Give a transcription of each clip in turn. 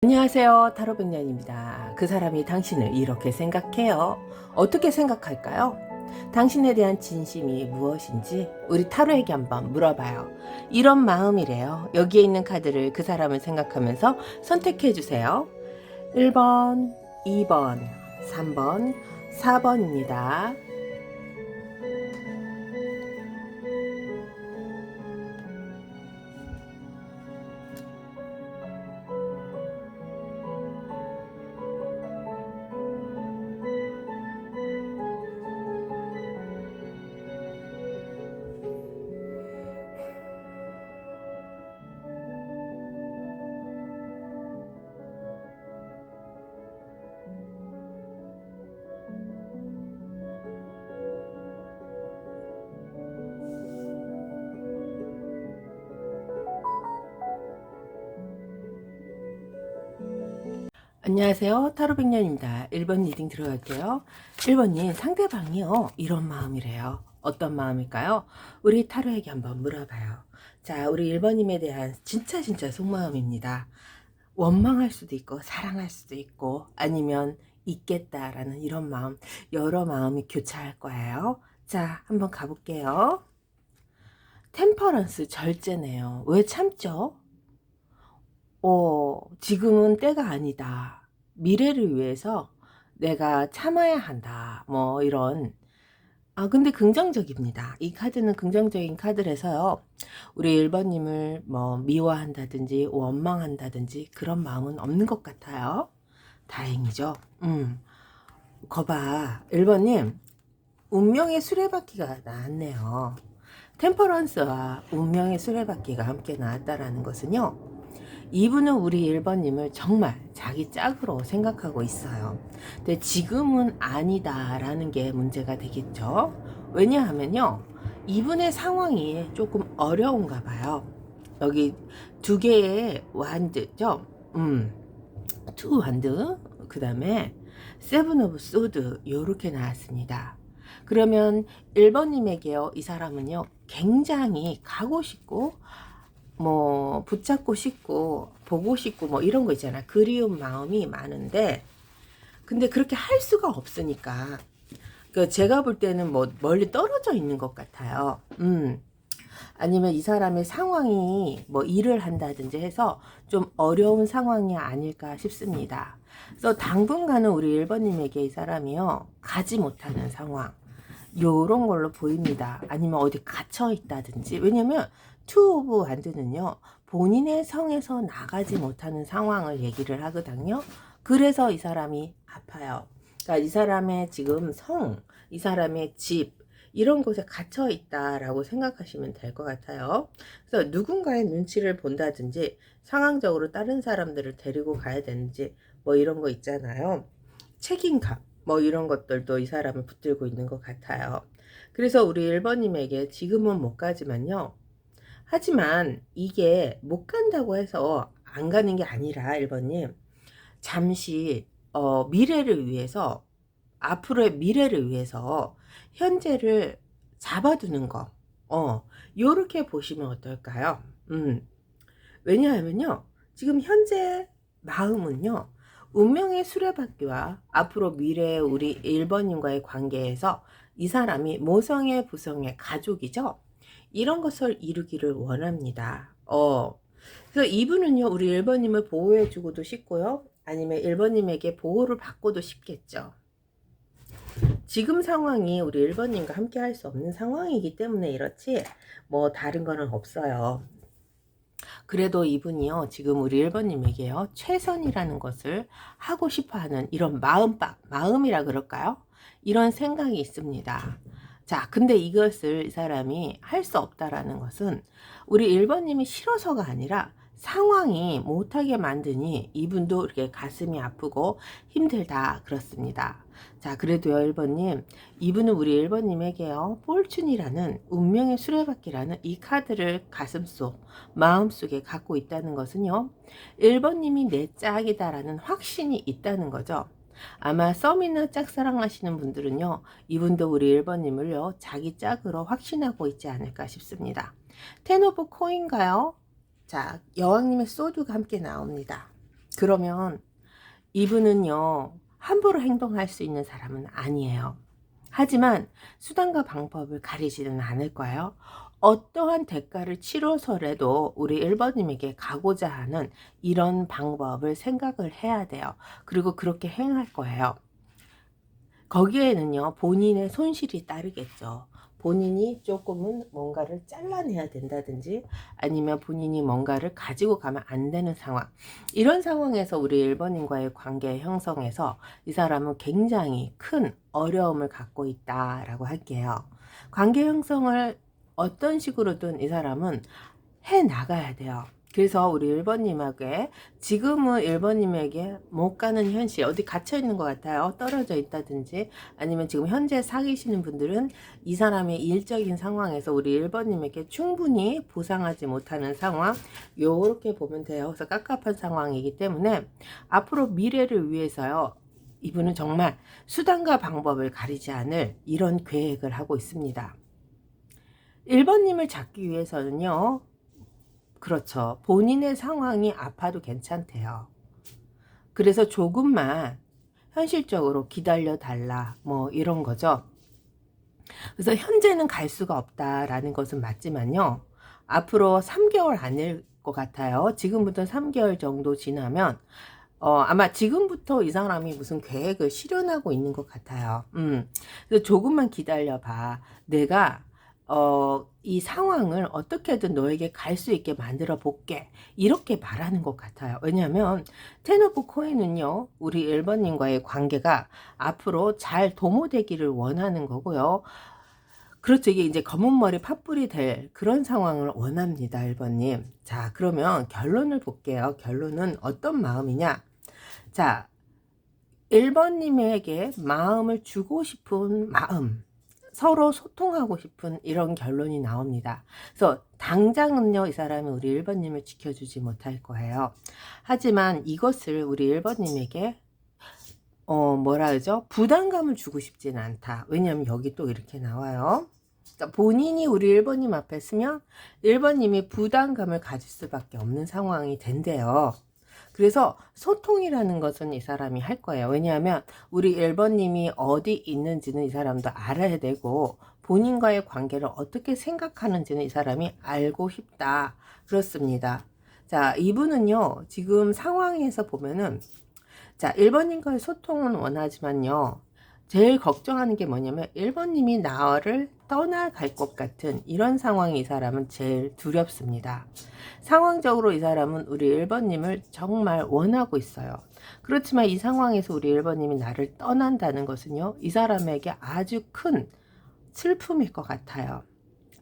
안녕하세요. 타로백년입니다. 그 사람이 당신을 이렇게 생각해요. 어떻게 생각할까요? 당신에 대한 진심이 무엇인지 우리 타로에게 한번 물어봐요. 이런 마음이래요. 여기에 있는 카드를 그 사람을 생각하면서 선택해 주세요. 1번, 2번, 3번, 4번입니다. 안녕하세요. 타로백년입니다. 1번 리딩 들어갈게요. 1번님, 상대방이요. 이런 마음이래요. 어떤 마음일까요? 우리 타로에게 한번 물어봐요. 자, 우리 1번님에 대한 진짜 속마음입니다. 원망할 수도 있고, 사랑할 수도 있고, 아니면 있겠다라는 이런 마음, 여러 마음이 교차할 거예요. 자, 한번 가볼게요. 템퍼런스 절제네요. 왜 참죠? 지금은 때가 아니다. 미래를 위해서 내가 참아야 한다. 뭐 이런. 근데 긍정적입니다. 이 카드는 긍정적인 카드라서요. 우리 1번님을 뭐 미워한다든지 원망한다든지 그런 마음은 없는 것 같아요. 다행이죠. 거봐. 1번님, 운명의 수레바퀴가 나왔네요. 템퍼런스와 운명의 수레바퀴가 함께 나왔다라는 것은요. 이분은 우리 1번님을 정말 자기 짝으로 생각하고 있어요. 근데 지금은 아니다라는 게 문제가 되겠죠. 왜냐하면요. 이분의 상황이 조금 어려운가 봐요. 여기 두 개의 완드죠. 투 완드, 그 다음에 세븐 오브 소드 요렇게 나왔습니다. 그러면 1번님에게요. 이 사람은요. 굉장히 가고 싶고 뭐 붙잡고 싶고 보고 싶고 뭐 이런 거 있잖아. 그리운 마음이 많은데 근데 그렇게 할 수가 없으니까 그 제가 볼 때는 뭐 멀리 떨어져 있는 것 같아요. 아니면 이 사람의 상황이 뭐 일을 한다든지 해서 좀 어려운 상황이 아닐까 싶습니다. 그래서 당분간은 우리 1번님에게 이 사람이요 가지 못하는 상황 요런 걸로 보입니다. 아니면 어디 갇혀 있다든지. 왜냐면 투 오브 완드는요 본인의 성에서 나가지 못하는 상황을 얘기를 하거든요. 그래서 이 사람이 아파요. 그러니까 이 사람의 지금 성, 이 사람의 집 이런 곳에 갇혀 있다라고 생각하시면 될 것 같아요. 그래서 누군가의 눈치를 본다든지 상황적으로 다른 사람들을 데리고 가야 되는지 뭐 이런 거 있잖아요. 책임감 뭐 이런 것들도 이 사람을 붙들고 있는 것 같아요. 그래서 우리 1번님에게 지금은 못 가지만요. 하지만 이게 못 간다고 해서 안 가는 게 아니라 1번님 잠시 미래를 위해서 앞으로의 미래를 위해서 현재를 잡아두는 거 요렇게 보시면 어떨까요? 왜냐하면요 지금 현재 마음은요 운명의 수레바퀴와 앞으로 미래의 우리 1번님과의 관계에서 이 사람이 모성의 부성의 가족이죠. 이런 것을 이루기를 원합니다. 그래서 이분은요 우리 1번님을 보호해주고도 싶고요. 아니면 1번님에게 보호를 받고도 싶겠죠. 지금 상황이 우리 1번님과 함께 할 수 없는 상황이기 때문에 이렇지 뭐 다른 거는 없어요. 그래도 이분이요 지금 우리 1번님에게요 최선이라는 것을 하고 싶어하는 이런 마음이라 그럴까요? 이런 생각이 있습니다. 자 근데 이것을 이 사람이 할 수 없다라는 것은 우리 1번님이 싫어서가 아니라 상황이 못하게 만드니 이분도 이렇게 가슴이 아프고 힘들다 그렇습니다. 자 그래도요 1번님 이분은 우리 1번님에게요 폴춘이라는 운명의 수레바퀴라는 이 카드를 가슴속 마음속에 갖고 있다는 것은요 1번님이 내 짝이다라는 확신이 있다는 거죠. 아마 썸이나 짝사랑 하시는 분들은요 이분도 우리 1번님을요 자기 짝으로 확신하고 있지 않을까 싶습니다. 텐 오브 코인가요? 자 여왕님의 소드가 함께 나옵니다. 그러면 이분은요, 함부로 행동할 수 있는 사람은 아니에요. 하지만 수단과 방법을 가리지는 않을 거예요. 어떠한 대가를 치러서라도 우리 1번님에게 가고자 하는 이런 방법을 생각을 해야 돼요. 그리고 그렇게 행할 거예요. 거기에는요, 본인의 손실이 따르겠죠. 본인이 조금은 뭔가를 잘라내야 된다든지 아니면 본인이 뭔가를 가지고 가면 안 되는 상황. 이런 상황에서 우리 1번님과의 관계 형성에서 이 사람은 굉장히 큰 어려움을 갖고 있다라고 할게요. 관계 형성을 어떤 식으로든 이 사람은 해 나가야 돼요. 그래서 우리 1번님에게 지금은 1번님에게 못 가는 현실, 어디 갇혀 있는 것 같아요. 떨어져 있다든지 아니면 지금 현재 사귀시는 분들은 이 사람의 일적인 상황에서 우리 1번님에게 충분히 보상하지 못하는 상황, 요렇게 보면 돼요. 그래서 깝깝한 상황이기 때문에 앞으로 미래를 위해서요, 이분은 정말 수단과 방법을 가리지 않을 이런 계획을 하고 있습니다. 1번님을 잡기 위해서는요, 그렇죠. 본인의 상황이 아파도 괜찮대요. 그래서 조금만 현실적으로 기다려 달라 뭐 이런 거죠. 그래서 현재는 갈 수가 없다라는 것은 맞지만요. 앞으로 3개월 아닐 것 같아요. 지금부터 3개월 정도 지나면 아마 지금부터 이 사람이 무슨 계획을 실현하고 있는 것 같아요. 그래서 조금만 기다려봐. 내가 이 상황을 어떻게든 너에게 갈 수 있게 만들어 볼게. 이렇게 말하는 것 같아요. 왜냐하면 텐 오브 코인은요, 우리 1번님과의 관계가 앞으로 잘 도모되기를 원하는 거고요. 그렇죠. 이게 이제 검은 머리 팥불이 될 그런 상황을 원합니다, 1번님. 자, 그러면 결론을 볼게요. 결론은 어떤 마음이냐? 자, 1번님에게 마음을 주고 싶은 마음, 서로 소통하고 싶은 이런 결론이 나옵니다. 그래서 당장은요, 이 사람은 우리 1번님을 지켜주지 못할 거예요. 하지만 이것을 우리 1번님에게 뭐라 그러죠? 부담감을 주고 싶지는 않다. 왜냐하면 여기 또 이렇게 나와요. 그러니까 본인이 우리 1번님 앞에 서면 1번님이 부담감을 가질 수밖에 없는 상황이 된대요. 그래서 소통이라는 것은 이 사람이 할 거예요. 왜냐하면 우리 1번님이 어디 있는지는 이 사람도 알아야 되고 본인과의 관계를 어떻게 생각하는지는 이 사람이 알고 싶다. 그렇습니다. 자, 이분은요, 지금 상황에서 보면은, 자, 1번님과의 소통은 원하지만요, 제일 걱정하는 게 뭐냐면 1번님이 나를 떠나갈 것 같은 이런 상황이 이 사람은 제일 두렵습니다. 상황적으로 이 사람은 우리 1번님을 정말 원하고 있어요. 그렇지만 이 상황에서 우리 1번님이 나를 떠난다는 것은요, 이 사람에게 아주 큰 슬픔일 것 같아요.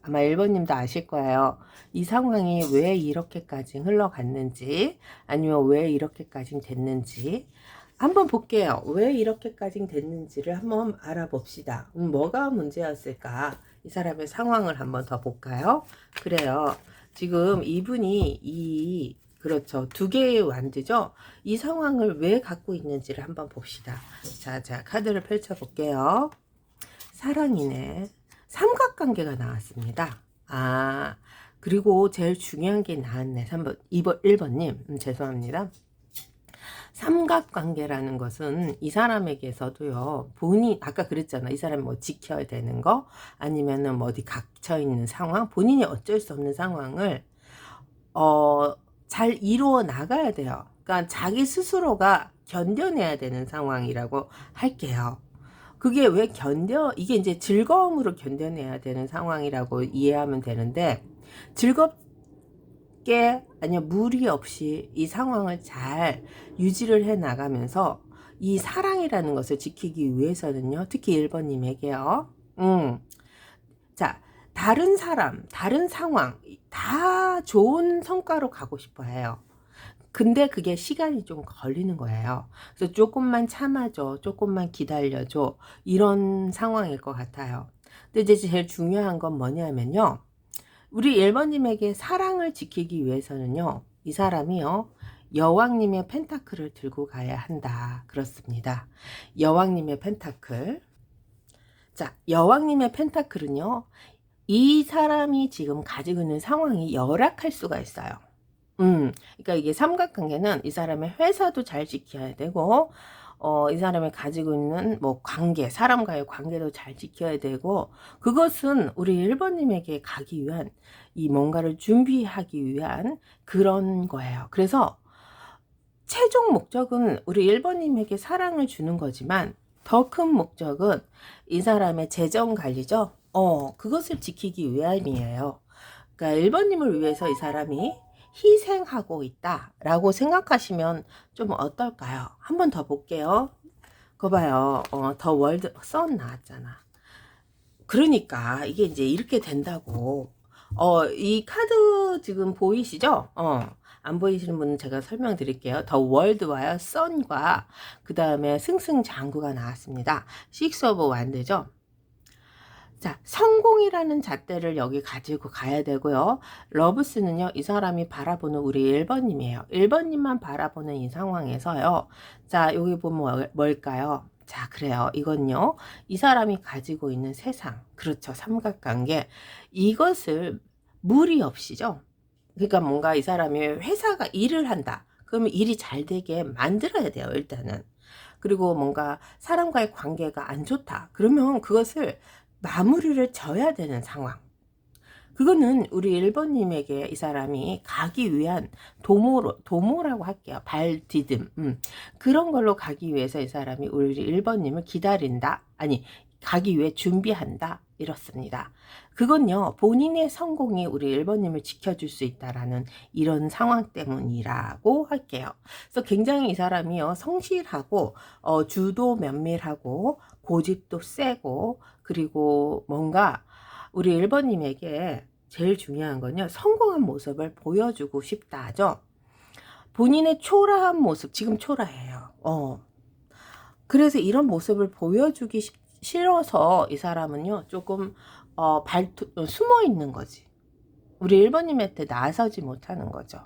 아마 1번님도 아실 거예요. 이 상황이 왜 이렇게까지 흘러갔는지, 아니면 왜 이렇게까지 됐는지 한번 볼게요. 왜 이렇게까지 됐는지를 한번 알아봅시다. 뭐가 문제였을까? 이 사람의 상황을 한번 더 볼까요? 그래요. 지금 이분이 그렇죠. 두 개의 완드죠. 이 상황을 왜 갖고 있는지를 한번 봅시다. 자, 카드를 펼쳐 볼게요. 사랑이네. 삼각관계가 나왔습니다. 아, 그리고 제일 중요한 게 나왔네. 3번, 2번, 1번님. 죄송합니다. 삼각관계라는 것은 이 사람에게서도요, 본인, 아까 그랬잖아. 이 사람이 뭐 지켜야 되는 거, 아니면은 뭐 어디 갇혀있는 상황, 본인이 어쩔 수 없는 상황을, 잘 이루어 나가야 돼요. 그러니까 자기 스스로가 견뎌내야 되는 상황이라고 할게요. 그게 왜 이게 이제 즐거움으로 견뎌내야 되는 상황이라고 이해하면 되는데, 즐겁게, 아니면 무리 없이 이 상황을 잘 유지를 해 나가면서 이 사랑이라는 것을 지키기 위해서는요, 특히 1번님에게요, 자, 다른 사람, 다른 상황, 다 좋은 성과로 가고 싶어 해요. 근데 그게 시간이 좀 걸리는 거예요. 그래서 조금만 참아줘, 조금만 기다려줘, 이런 상황일 것 같아요. 근데 이제 제일 중요한 건 뭐냐면요, 우리 1번님에게 사랑을 지키기 위해서는요, 이 사람이요, 여왕님의 펜타클을 들고 가야 한다. 그렇습니다. 여왕님의 펜타클. 자, 여왕님의 펜타클은요, 이 사람이 지금 가지고 있는 상황이 열악할 수가 있어요. 그러니까 이게 삼각관계는 이 사람의 회사도 잘 지켜야 되고, 이 사람이 가지고 있는 뭐 관계, 사람과의 관계도 잘 지켜야 되고, 그것은 우리 1번님에게 가기 위한 이 뭔가를 준비하기 위한 그런 거예요. 그래서 최종 목적은 우리 1번님에게 사랑을 주는 거지만 더 큰 목적은 이 사람의 재정 관리죠. 그것을 지키기 위함이에요. 그러니까 1번님을 위해서 이 사람이 희생하고 있다라고 생각하시면 좀 어떨까요? 한 번 더 볼게요. 그거 봐요. 더 월드 선 나왔잖아. 그러니까 이게 이제 이렇게 된다고. 이 카드 지금 보이시죠? 안 보이시는 분은 제가 설명드릴게요. 더 월드와요. 선과 그 다음에 승승장구가 나왔습니다. 식스 오브 완드죠. 자, 성공이라는 잣대를 여기 가지고 가야 되고요. 러브스는요, 이 사람이 바라보는 우리 1번님이에요. 1번님만 바라보는 이 상황에서요. 자, 여기 보면 뭘까요? 자, 그래요. 이건요, 이 사람이 가지고 있는 세상, 그렇죠. 삼각관계. 이것을 무리 없이죠. 그러니까 뭔가 이 사람이 회사가 일을 한다. 그러면 일이 잘 되게 만들어야 돼요, 일단은. 그리고 뭔가 사람과의 관계가 안 좋다. 그러면 그것을 마무리를 져야 되는 상황. 그거는 우리 1번님에게 이 사람이 가기 위한 도모라고 할게요. 발디딤. 그런 걸로 가기 위해서 이 사람이 우리 1번님을 기다린다. 아니, 가기 위해 준비한다. 이렇습니다. 그건요, 본인의 성공이 우리 1번님을 지켜줄 수 있다라는 이런 상황 때문이라고 할게요. 그래서 굉장히 이 사람이요, 성실하고, 주도 면밀하고, 고집도 세고, 그리고 뭔가 우리 1번님에게 제일 중요한 건요, 성공한 모습을 보여주고 싶다 하죠. 본인의 초라한 모습, 지금 초라해요. 그래서 이런 모습을 보여주기 싫어서 이 사람은요, 조금 숨어 있는 거지. 우리 1번님한테 나서지 못하는 거죠.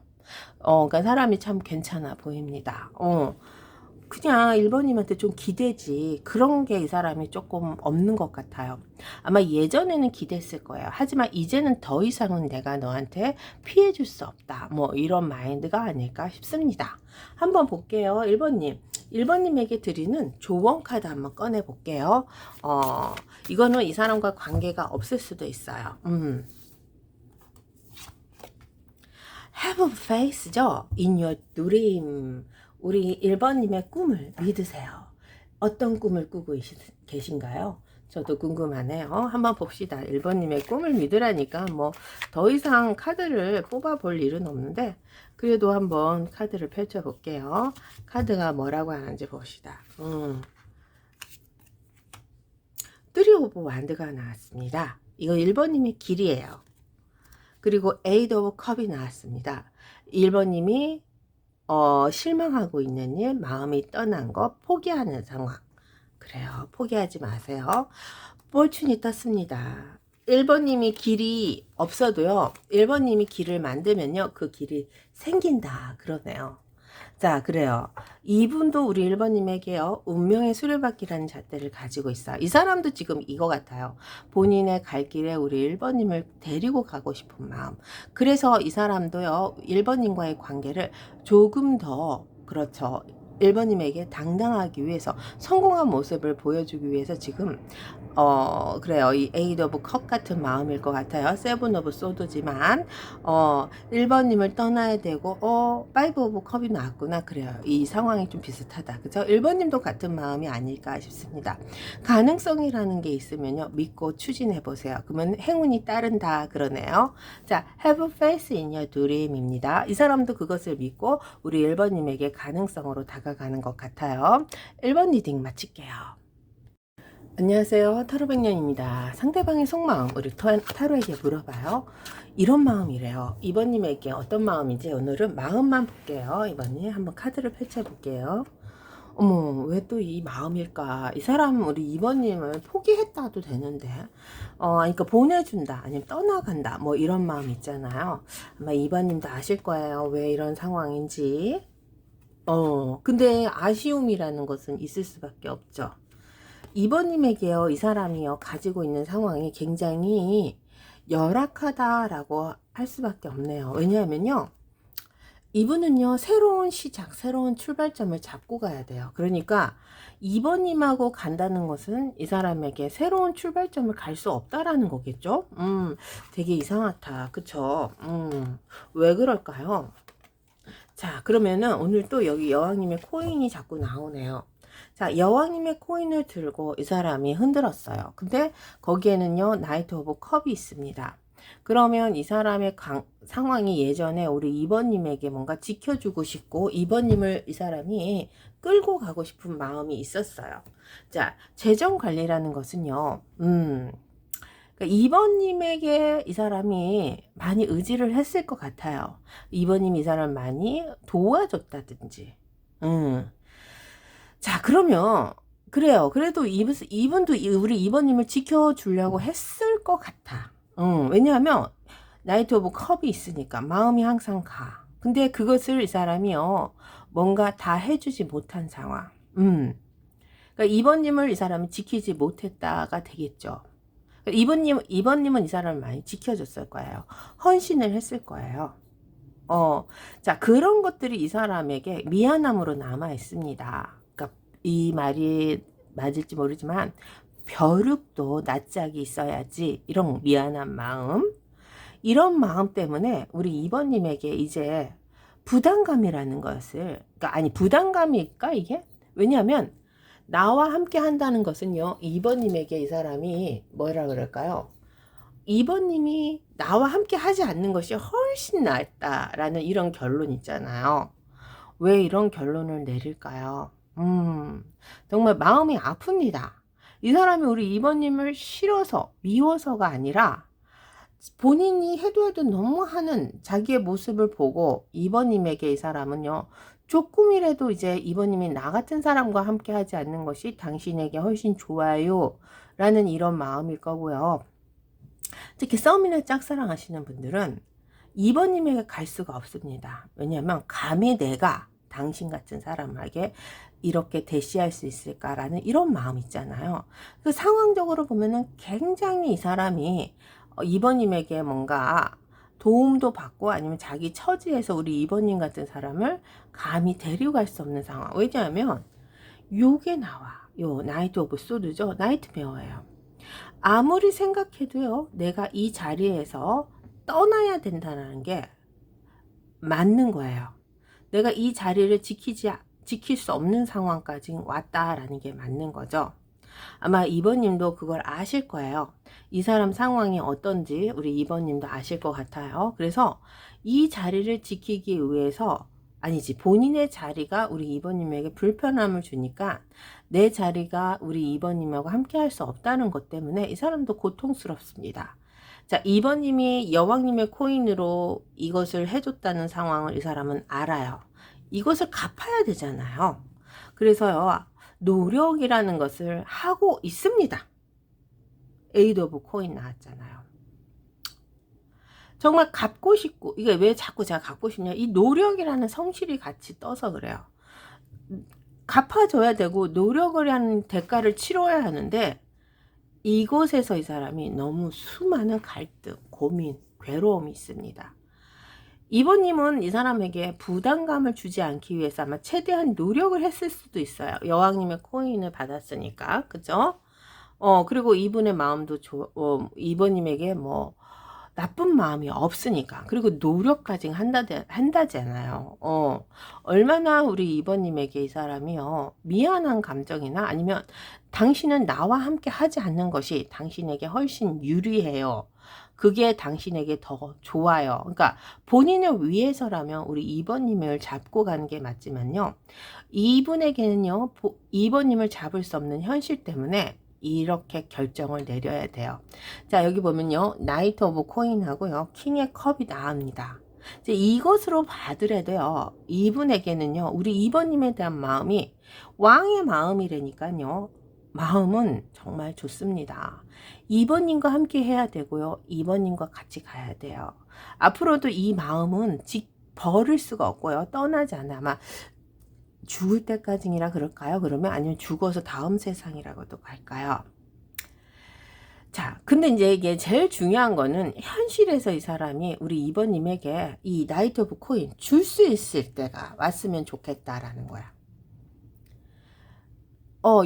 그러니까 사람이 참 괜찮아 보입니다. 그냥 1번님한테 좀 기대지, 그런 게 이 사람이 조금 없는 것 같아요. 아마 예전에는 기댔을 거예요. 하지만 이제는 더 이상은 내가 너한테 피해 줄 수 없다, 뭐 이런 마인드가 아닐까 싶습니다. 한번 볼게요. 1번님에게 드리는 조언 카드 한번 꺼내 볼게요. 이거는 이 사람과 관계가 없을 수도 있어요. Have faith죠. In your dream. 우리 1번님의 꿈을 믿으세요. 어떤 꿈을 꾸고 계신가요? 저도 궁금하네요. 한번 봅시다. 1번님의 꿈을 믿으라니까 뭐 더 이상 카드를 뽑아볼 일은 없는데, 그래도 한번 카드를 펼쳐볼게요. 카드가 뭐라고 하는지 봅시다. 3 오브 완드가 나왔습니다. 이거 1번님의 길이에요. 그리고 8 오브 컵이 나왔습니다. 1번님이 실망하고 있는 일, 마음이 떠난 거, 포기하는 상황. 그래요. 포기하지 마세요. 폴춘이 떴습니다. 1번님이 길이 없어도요, 1번님이 길을 만들면요, 그 길이 생긴다. 그러네요. 자, 그래요. 이분도 우리 1번님에게요, 운명의 수레바퀴라는 잣대를 가지고 있어요. 이 사람도 지금 이거 같아요. 본인의 갈 길에 우리 1번님을 데리고 가고 싶은 마음. 그래서 이 사람도요, 1번님과의 관계를 조금 더, 그렇죠, 1번님에게 당당하기 위해서, 성공한 모습을 보여주기 위해서 지금 그래요. 이 에이드 오브 컵 같은 마음일 것 같아요. 세븐 오브 소드지만 1번님을 떠나야 되고 파이브 오브 컵이 나왔구나. 그래요. 이 상황이 좀 비슷하다. 그죠? 1번님도 같은 마음이 아닐까 싶습니다. 가능성이라는 게 있으면요, 믿고 추진해 보세요. 그러면 행운이 따른다 그러네요. 자, have faith in your dream입니다. 이 사람도 그것을 믿고 우리 1번님에게 가능성으로 다가가는 것 같아요. 1번 리딩 마칠게요. 안녕하세요. 타로백년입니다. 상대방의 속마음, 우리 타로에게 물어봐요. 이런 마음이래요. 이번님에게 어떤 마음인지 오늘은 마음만 볼게요. 이번님 한번 카드를 펼쳐볼게요. 어머, 왜 또 이 마음일까? 이 사람 우리 이번님을 포기했다도 되는데, 그러니까 보내준다, 아니면 떠나간다, 뭐 이런 마음 있잖아요. 아마 이번님도 아실 거예요. 왜 이런 상황인지. 근데 아쉬움이라는 것은 있을 수밖에 없죠. 이번님에게요, 이 사람이요, 가지고 있는 상황이 굉장히 열악하다라고 할 수밖에 없네요. 왜냐하면요, 이분은요, 새로운 시작, 새로운 출발점을 잡고 가야 돼요. 그러니까 2번님하고 간다는 것은 이 사람에게 새로운 출발점을 갈 수 없다라는 거겠죠? 되게 이상하다. 그쵸? 왜 그럴까요? 자, 그러면은 오늘 또 여기 여왕님의 코인이 자꾸 나오네요. 자, 여왕님의 코인을 들고 이 사람이 흔들었어요. 근데 거기에는요, 나이트 오브 컵이 있습니다. 그러면 이 사람의 상황이 예전에 우리 2번님에게 뭔가 지켜주고 싶고 2번님을 이 사람이 끌고 가고 싶은 마음이 있었어요. 자, 재정 관리라는 것은요, 그러니까 2번님에게 이 사람이 많이 의지를 했을 것 같아요. 2번님이 이 사람 많이 도와줬다든지. 자, 그러면 그래요. 그래도 이분도 우리 2번님을 지켜주려고 했을 것 같아. 왜냐하면 나이트 오브 컵이 있으니까 마음이 항상 가. 근데 그것을 이 사람이요, 뭔가 다 해주지 못한 상황. 그러니까 2번님을 이 사람이 지키지 못했다가 되겠죠. 이번님은 이 사람을 많이 지켜줬을 거예요. 헌신을 했을 거예요. 자, 그런 것들이 이 사람에게 미안함으로 남아 있습니다. 그러니까 이 말이 맞을지 모르지만 벼룩도 낯짝이 있어야지, 이런 미안한 마음, 이런 마음 때문에 우리 2번님에게 이제 부담감이라는 것을, 그러니까 아니 부담감일까 이게? 왜냐하면 나와 함께 한다는 것은요, 2번님에게 이 사람이 뭐라 그럴까요? 2번님이 나와 함께 하지 않는 것이 훨씬 낫다라는 이런 결론 있잖아요. 왜 이런 결론을 내릴까요? 정말 마음이 아픕니다. 이 사람이 우리 2번님을 싫어서, 미워서가 아니라 본인이 해도 너무 하는 자기의 모습을 보고 2번님에게 이 사람은요, 조금이라도 이제 2번님이 나 같은 사람과 함께 하지 않는 것이 당신에게 훨씬 좋아요 라는 이런 마음일 거고요. 특히 썸이나 짝사랑 하시는 분들은 2번님에게 갈 수가 없습니다. 왜냐하면 감히 내가 당신 같은 사람에게 이렇게 대시할 수 있을까라는 이런 마음 있잖아요. 그 상황적으로 보면은 굉장히 이 사람이 2번님에게 뭔가 도움도 받고 아니면 자기 처지에서 우리 2번님 같은 사람을 감히 데려갈 수 없는 상황. 왜냐하면 요게 나와. 요 나이트 오브 소드죠. 나이트메어예요. 아무리 생각해도요, 내가 이 자리에서 떠나야 된다는 게 맞는 거예요. 내가 이 자리를 지킬 수 없는 상황까지 왔다라는 게 맞는 거죠. 아마 2번님도 그걸 아실 거예요. 이 사람 상황이 어떤지 우리 2번님도 아실 것 같아요. 그래서 이 자리를 지키기 위해서, 아니지, 본인의 자리가 우리 2번님에게 불편함을 주니까 내 자리가 우리 2번님하고 함께 할 수 없다는 것 때문에 이 사람도 고통스럽습니다. 자, 2번님이 여왕님의 코인으로 이것을 해줬다는 상황을 이 사람은 알아요. 이것을 갚아야 되잖아요. 그래서요, 노력이라는 것을 하고 있습니다. 에이드 오브 코인 나왔잖아요. 정말 갚고 싶고, 이게 왜 자꾸 제가 갚고 싶냐, 이 노력이라는 성실이 같이 떠서 그래요. 갚아줘야 되고 노력을 하는 대가를 치러야 하는데, 이곳에서 이 사람이 너무 수많은 갈등, 고민, 괴로움이 있습니다. 2번님은 이 사람에게 부담감을 주지 않기 위해서 아마 최대한 노력을 했을 수도 있어요. 여왕님의 코인을 받았으니까. 그죠? 그리고 이분의 마음도 2번님에게 뭐 나쁜 마음이 없으니까. 그리고 노력까지 한다잖아요. 얼마나 우리 2번님에게 이 사람이요, 미안한 감정이나 아니면 당신은 나와 함께 하지 않는 것이 당신에게 훨씬 유리해요. 그게 당신에게 더 좋아요. 그러니까 본인을 위해서라면 우리 2번님을 잡고 가는 게 맞지만요, 이분에게는요, 2번님을 잡을 수 없는 현실 때문에 이렇게 결정을 내려야 돼요. 자, 여기 보면요, 나이트 오브 코인하고요, 킹의 컵이 나옵니다. 이제 이것으로 봐더라도요, 이분에게는요, 우리 2번님에 대한 마음이 왕의 마음이라니까요, 마음은 정말 좋습니다. 2번님과 함께 해야 되고요, 2번님과 같이 가야 돼요. 앞으로도 이 마음은 버릴 수가 없고요, 떠나지 않아. 아마 죽을 때까지라 그럴까요? 그러면 아니면 죽어서 다음 세상이라고도 할까요? 자, 근데 이제 이게 제일 중요한 거는 현실에서 이 사람이 우리 2번님에게 이 나이트 오브 코인 줄 수 있을 때가 왔으면 좋겠다라는 거야.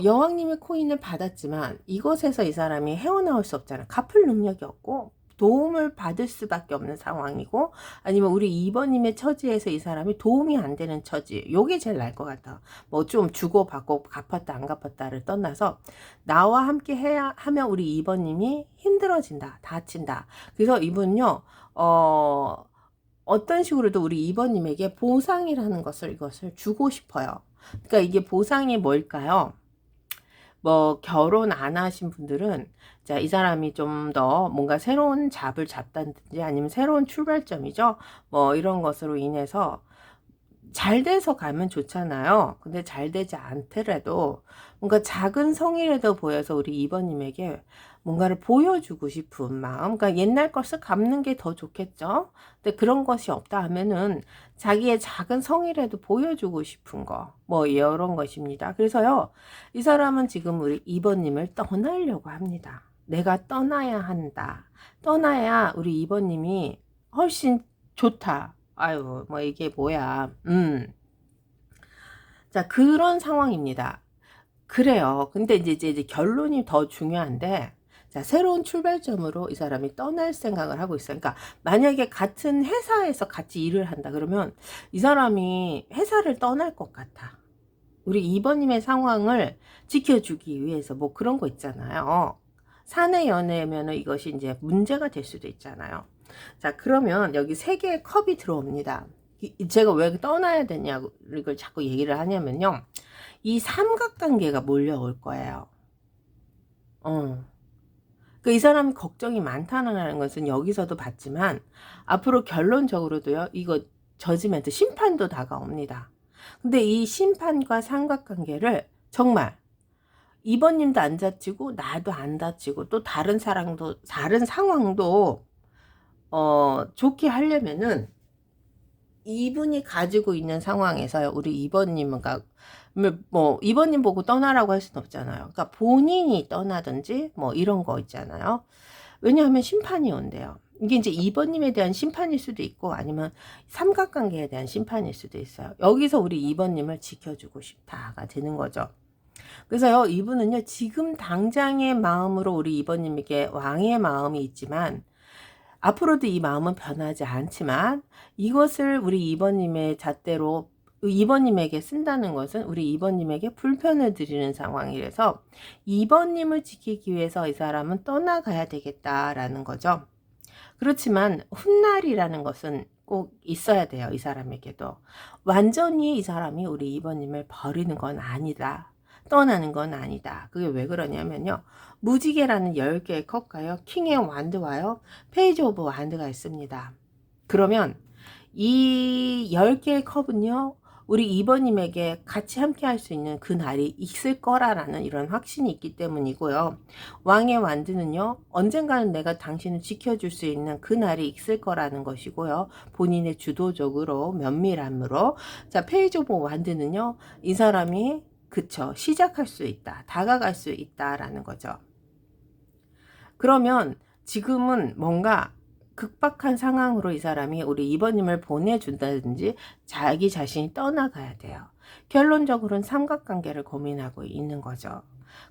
여왕님의 코인을 받았지만 이것에서 이 사람이 헤어나올 수 없잖아. 갚을 능력이 없고 도움을 받을 수밖에 없는 상황이고, 아니면 우리 2번님의 처지에서 이 사람이 도움이 안 되는 처지, 요게 제일 나을 것 같아. 뭐 좀 주고받고 갚았다 안 갚았다를 떠나서 나와 함께 해야 하면 우리 2번님이 힘들어진다, 다친다. 그래서 이분요 어떤 식으로도 우리 2번님에게 보상이라는 이것을 주고 싶어요. 그러니까 이게 보상이 뭘까요? 뭐 결혼 안 하신 분들은 자, 이 사람이 좀 더 뭔가 새로운 잡을 잡다든지 아니면 새로운 출발점이죠. 뭐 이런 것으로 인해서 잘 돼서 가면 좋잖아요. 근데 잘 되지 않더라도 뭔가 작은 성의라도 보여서 우리 2번님에게 뭔가를 보여주고 싶은 마음. 그러니까 옛날 것을 갚는 게 더 좋겠죠. 근데 그런 것이 없다 하면은 자기의 작은 성의라도 보여주고 싶은 거. 뭐 이런 것입니다. 그래서요. 이 사람은 지금 우리 2번님을 떠나려고 합니다. 내가 떠나야 한다. 떠나야 우리 2번님이 훨씬 좋다. 아유, 뭐 이게 뭐야. 자, 그런 상황입니다. 그래요. 근데 이제 결론이 더 중요한데, 자, 새로운 출발점으로 이 사람이 떠날 생각을 하고 있어요. 그러니까 만약에 같은 회사에서 같이 일을 한다 그러면 이 사람이 회사를 떠날 것 같아. 우리 2번님의 상황을 지켜주기 위해서 뭐 그런 거 있잖아요. 사내 연애면 이것이 이제 문제가 될 수도 있잖아요. 자, 그러면 여기 3개의 컵이 들어옵니다. 제가 왜 떠나야 되냐고 이걸 자꾸 얘기를 하냐면요. 이 삼각관계가 몰려올 거예요. 이 사람이 걱정이 많다는 것은 여기서도 봤지만 앞으로 결론적으로도요. 이거 저지멘트 심판도 다가옵니다. 근데 이 심판과 삼각관계를 정말 2번님도 안 다치고 나도 안 다치고 또 다른 상황도 좋게 하려면은 이분이 가지고 있는 상황에서요. 우리 2번님은 뭐 2번님 보고 떠나라고 할 수는 없잖아요. 그러니까 본인이 떠나든지 뭐 이런 거 있잖아요. 왜냐하면 심판이 온대요. 이게 이제 2번님에 대한 심판일 수도 있고 아니면 삼각관계에 대한 심판일 수도 있어요. 여기서 우리 2번님을 지켜주고 싶다가 되는 거죠. 그래서요, 이분은요, 지금 당장의 마음으로 우리 2번님에게 왕의 마음이 있지만, 앞으로도 이 마음은 변하지 않지만, 이것을 우리 2번님의 잣대로 2번님에게 쓴다는 것은 우리 2번님에게 불편을 드리는 상황이라서 2번님을 지키기 위해서 이 사람은 떠나가야 되겠다라는 거죠. 그렇지만 훗날이라는 것은 꼭 있어야 돼요. 이 사람에게도. 완전히 이 사람이 우리 2번님을 버리는 건 아니다. 떠나는 건 아니다. 그게 왜 그러냐면요. 무지개라는 10개의 컵과요. 킹의 완드와요. 페이지 오브 완드가 있습니다. 그러면 이 10개의 컵은요. 우리 2번님에게 같이 함께 할 수 있는 그 날이 있을 거라는 이런 확신이 있기 때문이고요. 왕의 완드는요. 언젠가는 내가 당신을 지켜줄 수 있는 그 날이 있을 거라는 것이고요. 본인의 주도적으로 면밀함으로. 자, 페이지 오브 완드는요. 이 사람이 그쵸. 시작할 수 있다. 다가갈 수 있다라는 거죠. 그러면 지금은 뭔가 극박한 상황으로 이 사람이 우리 2번님을 보내준다든지 자기 자신이 떠나가야 돼요. 결론적으로는 삼각관계를 고민하고 있는 거죠.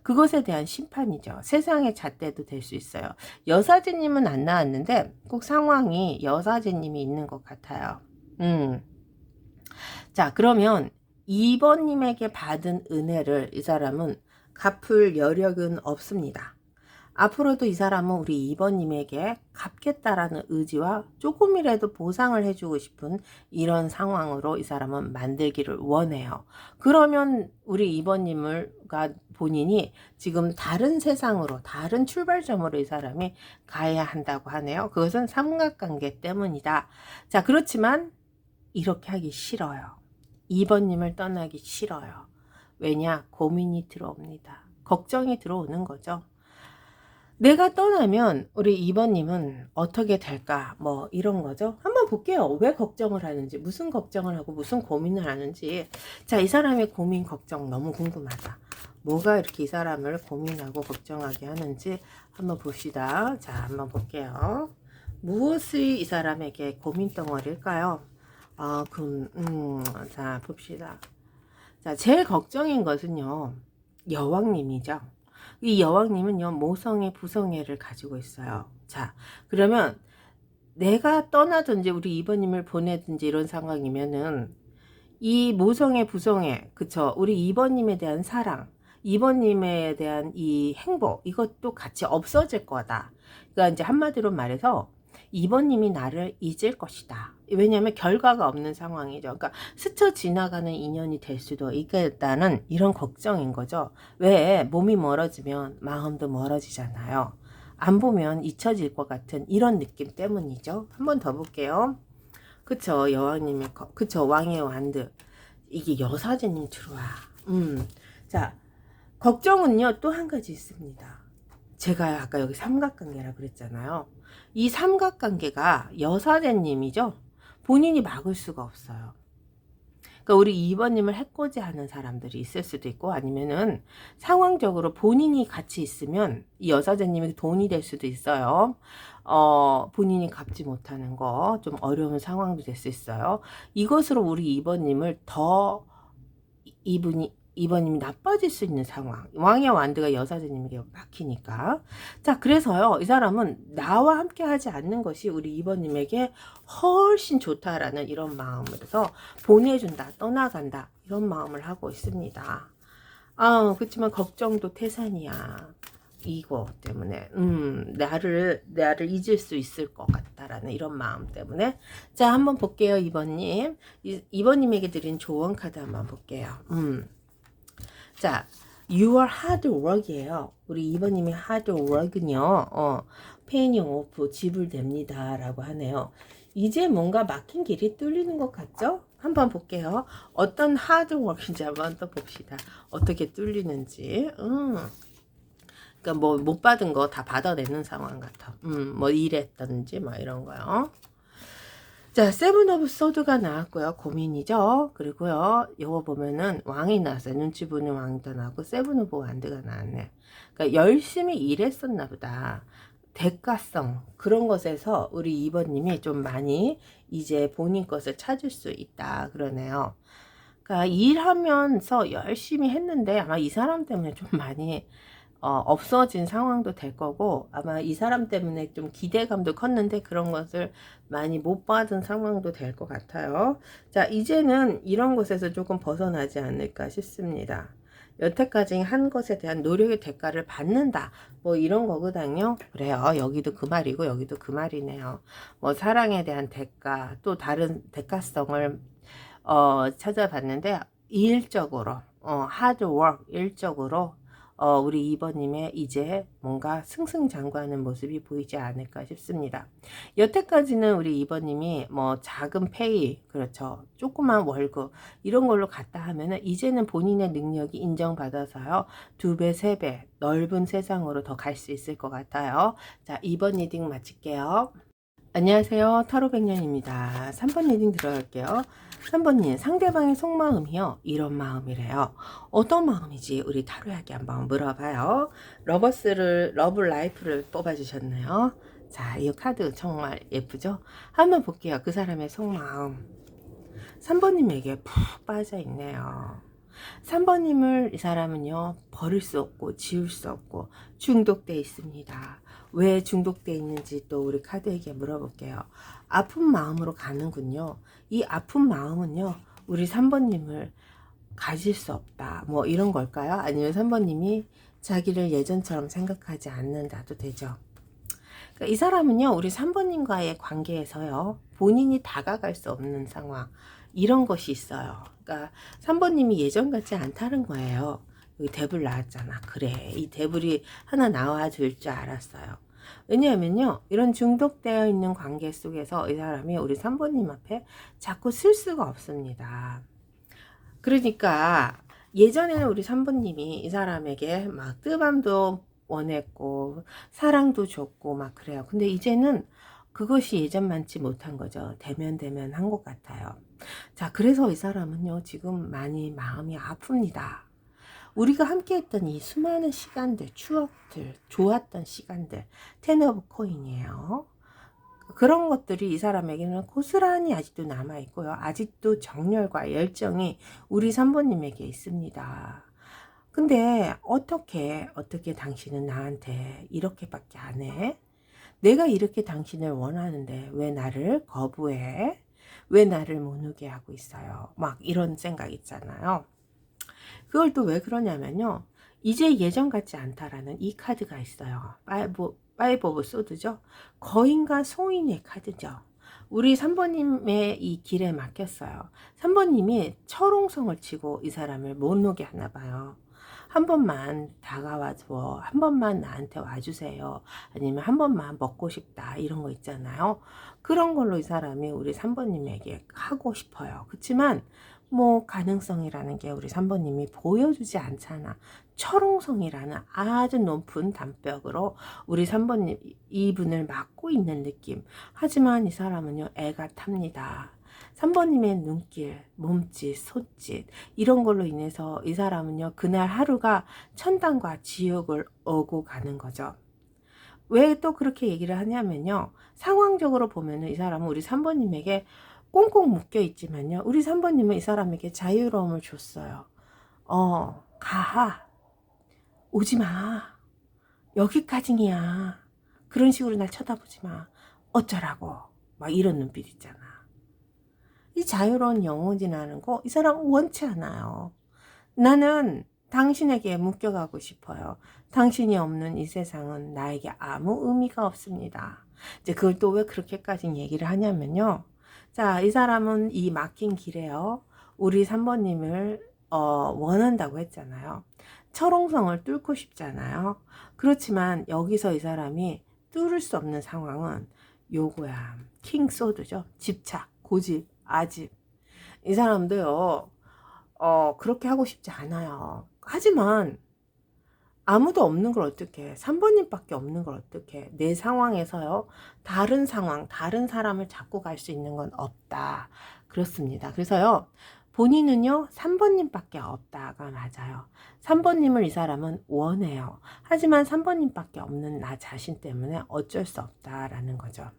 그것에 대한 심판이죠. 세상의 잣대도 될 수 있어요. 여사제님은 안 나왔는데 꼭 상황이 여사제님이 있는 것 같아요. 자, 그러면 2번님에게 받은 은혜를 이 사람은 갚을 여력은 없습니다. 앞으로도 이 사람은 우리 2번님에게 갚겠다라는 의지와 조금이라도 보상을 해주고 싶은 이런 상황으로 이 사람은 만들기를 원해요. 그러면 우리 2번님을가 본인이 지금 다른 세상으로, 다른 출발점으로 이 사람이 가야 한다고 하네요. 그것은 삼각관계 때문이다. 자, 그렇지만 이렇게 하기 싫어요. 2번님을 떠나기 싫어요. 왜냐? 고민이 들어옵니다. 걱정이 들어오는 거죠. 내가 떠나면 우리 2번님은 어떻게 될까? 뭐 이런 거죠. 한번 볼게요. 왜 걱정을 하는지, 무슨 걱정을 하고 무슨 고민을 하는지. 자, 이 사람의 고민, 걱정 너무 궁금하다. 뭐가 이렇게 이 사람을 고민하고 걱정하게 하는지 한번 봅시다. 자, 한번 볼게요. 무엇이 이 사람에게 고민 덩어리일까요? 자, 봅시다. 자, 제일 걱정인 것은요, 여왕님이죠. 이 여왕님은요, 모성애, 부성애를 가지고 있어요. 자, 그러면 내가 떠나든지 우리 이번님을 보내든지 이런 상황이면은 이 모성애, 부성애, 그쵸? 우리 이번님에 대한 사랑, 이번님에 대한 이 행복, 이것도 같이 없어질 거다. 그러니까 이제 한마디로 말해서 이번님이 나를 잊을 것이다. 왜냐하면 결과가 없는 상황이죠. 그러니까 스쳐 지나가는 인연이 될 수도 있겠다는 이런 걱정인 거죠. 왜 몸이 멀어지면 마음도 멀어지잖아요. 안 보면 잊혀질 것 같은 이런 느낌 때문이죠. 한 번 더 볼게요. 그쵸, 여왕님의 그쵸, 왕의 완드. 이게 여사제님 들어와. 자, 걱정은요 또 한 가지 있습니다. 제가 아까 여기 삼각관계라 그랬잖아요. 이 삼각관계가 여사제님이죠. 본인이 막을 수가 없어요. 그러니까 우리 2번님을 해코지 하는 사람들이 있을 수도 있고, 아니면은 상황적으로 본인이 같이 있으면 이 여사제님이 돈이 될 수도 있어요. 본인이 갚지 못하는 거 좀 어려운 상황도 될 수 있어요. 이것으로 우리 2번님을 더 이번님이 나빠질 수 있는 상황. 왕의 완드가 여사제님에게 막히니까. 자, 그래서요, 이 사람은 나와 함께 하지 않는 것이 우리 이번님에게 훨씬 좋다라는 이런 마음으로서 보내준다, 떠나간다, 이런 마음을 하고 있습니다. 그렇지만 걱정도 태산이야. 이거 때문에 나를 잊을 수 있을 것 같다라는 이런 마음 때문에. 자, 한번 볼게요. 2번님 2번님에게 드린 조언 카드 한번 볼게요. 자, you are hard work이에요. 우리 2번님이 hard work은요, paying off, 지불됩니다 라고 하네요. 이제 뭔가 막힌 길이 뚫리는 것 같죠? 한번 볼게요. 어떤 hard work인지 한번 또 봅시다. 어떻게 뚫리는지. 그러니까 뭐 못 받은 거 다 받아내는 상황 같아. 뭐 일했던지 뭐 이런 거요. 자, 세븐 오브 소드가 나왔고요. 고민이죠. 그리고요, 요거 보면은 왕이 나왔어요. 눈치 보는 왕도 나왔고 세븐 오브 완드가 나왔네. 그러니까 열심히 일했었나 보다. 대가성 그런 것에서 우리 2번님이 좀 많이 이제 본인 것을 찾을 수 있다 그러네요. 그러니까 일하면서 열심히 했는데 아마 이 사람 때문에 좀 많이 없어진 상황도 될 거고, 아마 이 사람 때문에 좀 기대감도 컸는데 그런 것을 많이 못 받은 상황도 될 것 같아요. 자, 이제는 이런 것에서 조금 벗어나지 않을까 싶습니다. 여태까지 한 것에 대한 노력의 대가를 받는다, 뭐 이런 거거든요. 그래요. 여기도 그 말이고 여기도 그 말이네요. 뭐 사랑에 대한 대가, 또 다른 대가성을 찾아봤는데 일적으로 hard work, 일적으로 우리 2번님의 이제 뭔가 승승장구하는 모습이 보이지 않을까 싶습니다. 여태까지는 우리 2번님이 뭐 작은 페이, 그렇죠, 조그만 월급 이런 걸로 갔다 하면은 이제는 본인의 능력이 인정받아서요 2배, 3배 넓은 세상으로 더 갈 수 있을 것 같아요. 자, 2번 리딩 마칠게요. 안녕하세요. 타로백년입니다. 3번 리딩 들어갈게요. 3번님, 상대방의 속마음이요, 이런 마음이래요. 어떤 마음이지? 우리 타로에게 한번 물어봐요. 러브 라이프를 뽑아주셨네요. 자, 이 카드 정말 예쁘죠? 한번 볼게요. 그 사람의 속마음. 3번님에게 푹 빠져있네요. 3번님을 이 사람은요, 버릴 수 없고 지울 수 없고 중독돼 있습니다. 왜 중독돼 있는지 또 우리 카드에게 물어볼게요. 아픈 마음으로 가는군요. 이 아픈 마음은요, 우리 3번님을 가질 수 없다, 뭐 이런 걸까요? 아니면 3번님이 자기를 예전처럼 생각하지 않는다도 되죠. 그러니까 이 사람은요, 우리 3번님과의 관계에서요, 본인이 다가갈 수 없는 상황, 이런 것이 있어요. 그러니까 3번님이 예전 같지 않다는 거예요. 여기 데블 나왔잖아. 그래, 이 데블이 하나 나와줄 줄 알았어요. 왜냐하면요, 이런 중독되어 있는 관계 속에서 이 사람이 우리 3번님 앞에 자꾸 쓸 수가 없습니다. 그러니까 예전에는 우리 3번님이 이 사람에게 막 뜨밤도 원했고 사랑도 줬고 막 그래요. 근데 이제는 그것이 예전만치 못한 거죠. 대면 한 것 같아요. 자, 그래서 이 사람은요, 지금 많이 마음이 아픕니다. 우리가 함께했던 이 수많은 시간들, 추억들, 좋았던 시간들, 10 오브 코인이에요. 그런 것들이 이 사람에게는 고스란히 아직도 남아있고요. 아직도 정열과 열정이 우리 3번님에게 있습니다. 근데 어떻게 당신은 나한테 이렇게밖에 안 해? 내가 이렇게 당신을 원하는데 왜 나를 거부해? 왜 나를 못 오게 하고 있어요? 막 이런 생각 있잖아요. 그걸 또 왜 그러냐면요. 이제 예전 같지 않다라는 이 카드가 있어요. 파이브 오브 소드죠. 거인과 소인의 카드죠. 우리 3번님의 이 길에 막혔어요. 3번님이 철옹성을 치고 이 사람을 못 오게 하나 봐요. 한 번만 다가와줘. 한 번만 나한테 와주세요. 아니면 한 번만 먹고 싶다. 이런 거 있잖아요. 그런 걸로 이 사람이 우리 3번님에게 하고 싶어요. 그렇지만 뭐 가능성이라는 게 우리 3번님이 보여주지 않잖아. 철옹성이라는 아주 높은 담벽으로 우리 3번님 이분을 막고 있는 느낌. 하지만 이 사람은요, 애가 탑니다. 3번님의 눈길, 몸짓, 손짓 이런 걸로 인해서 이 사람은요, 그날 하루가 천당과 지옥을 오고 가는 거죠. 왜 또 그렇게 얘기를 하냐면요, 상황적으로 보면은 이 사람은 우리 3번님에게 꽁꽁 묶여 있지만요, 우리 3번님은 이 사람에게 자유로움을 줬어요. 가. 오지 마. 여기까지야. 그런 식으로 날 쳐다보지 마. 어쩌라고. 막 이런 눈빛 있잖아. 이 자유로운 영혼이라는 거 이 사람 원치 않아요. 나는 당신에게 묶여가고 싶어요. 당신이 없는 이 세상은 나에게 아무 의미가 없습니다. 이제 그걸 또 왜 그렇게까지 얘기를 하냐면요. 자, 이 사람은 이 막힌 길에요. 우리 3번님을 원한다고 했잖아요. 철옹성을 뚫고 싶잖아요. 그렇지만 여기서 이 사람이 뚫을 수 없는 상황은 요거야. 킹 소드죠. 집착, 고집, 아집. 이 사람도요. 그렇게 하고 싶지 않아요. 하지만 아무도 없는 걸 어떡해. 3번님밖에 없는 걸 어떡해. 내 상황에서요. 다른 상황, 다른 사람을 잡고 갈 수 있는 건 없다. 그렇습니다. 그래서요. 본인은요. 3번님밖에 없다가 맞아요. 3번님을 이 사람은 원해요. 하지만 3번님밖에 없는 나 자신 때문에 어쩔 수 없다라는 거죠.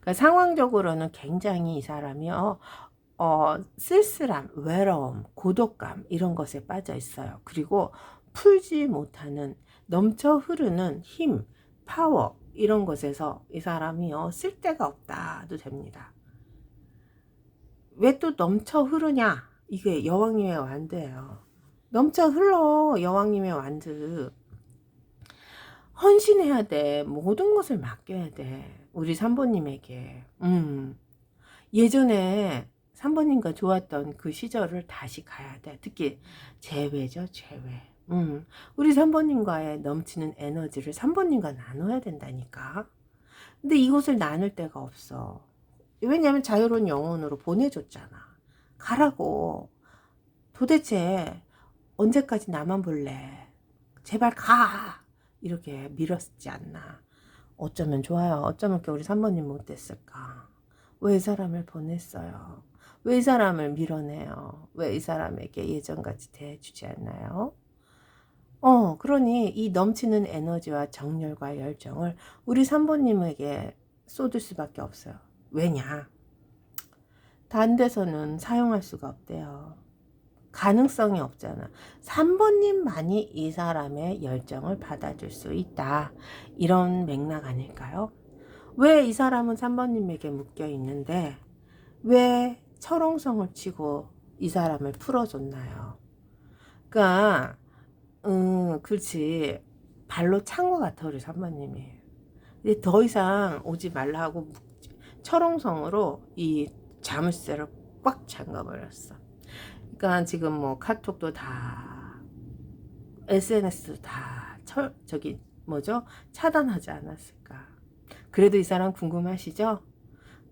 그러니까 상황적으로는 굉장히 이 사람이요. 쓸쓸함, 외로움, 고독감 이런 것에 빠져 있어요. 그리고 풀지 못하는 넘쳐 흐르는 힘, 파워 이런 것에서 이 사람이요. 쓸데가 없다도 됩니다. 왜 또 넘쳐 흐르냐? 이게 여왕님의 완드예요. 넘쳐 흘러 여왕님의 완드. 헌신해야 돼. 모든 것을 맡겨야 돼. 우리 3번님에게. 예전에 3번님과 좋았던 그 시절을 다시 가야 돼. 특히 재회죠, 재회. 우리 3번님과의 넘치는 에너지를 3번님과 나눠야 된다니까. 근데 이것을 나눌 데가 없어. 왜냐면 자유로운 영혼으로 보내줬잖아. 가라고. 도대체 언제까지 나만 볼래? 제발 가. 이렇게 밀었지 않나. 어쩌면 좋아요. 어쩌면 이렇게 우리 3번님 못됐을까. 왜 이 사람을 보냈어요? 왜 이 사람을 밀어내요? 왜 이 사람에게 예전같이 대해주지 않나요? 그러니 이 넘치는 에너지와 정열과 열정을 우리 3번님에게 쏟을 수밖에 없어요. 왜냐? 다른 데서는 사용할 수가 없대요. 가능성이 없잖아. 3번님만이 이 사람의 열정을 받아줄 수 있다. 이런 맥락 아닐까요? 왜 이 사람은 3번님에게 묶여 있는데 왜 철옹성을 치고 이 사람을 풀어줬나요? 그러니까 그렇지. 발로 찬 것 같아 우리 3번님이. 이제 더 이상 오지 말라 하고 철옹성으로 이 자물쇠를 꽉 잠가버렸어. 그러니까 지금 뭐 카톡도 다 SNS도 다 차단하지 않았을까. 그래도 이 사람 궁금하시죠?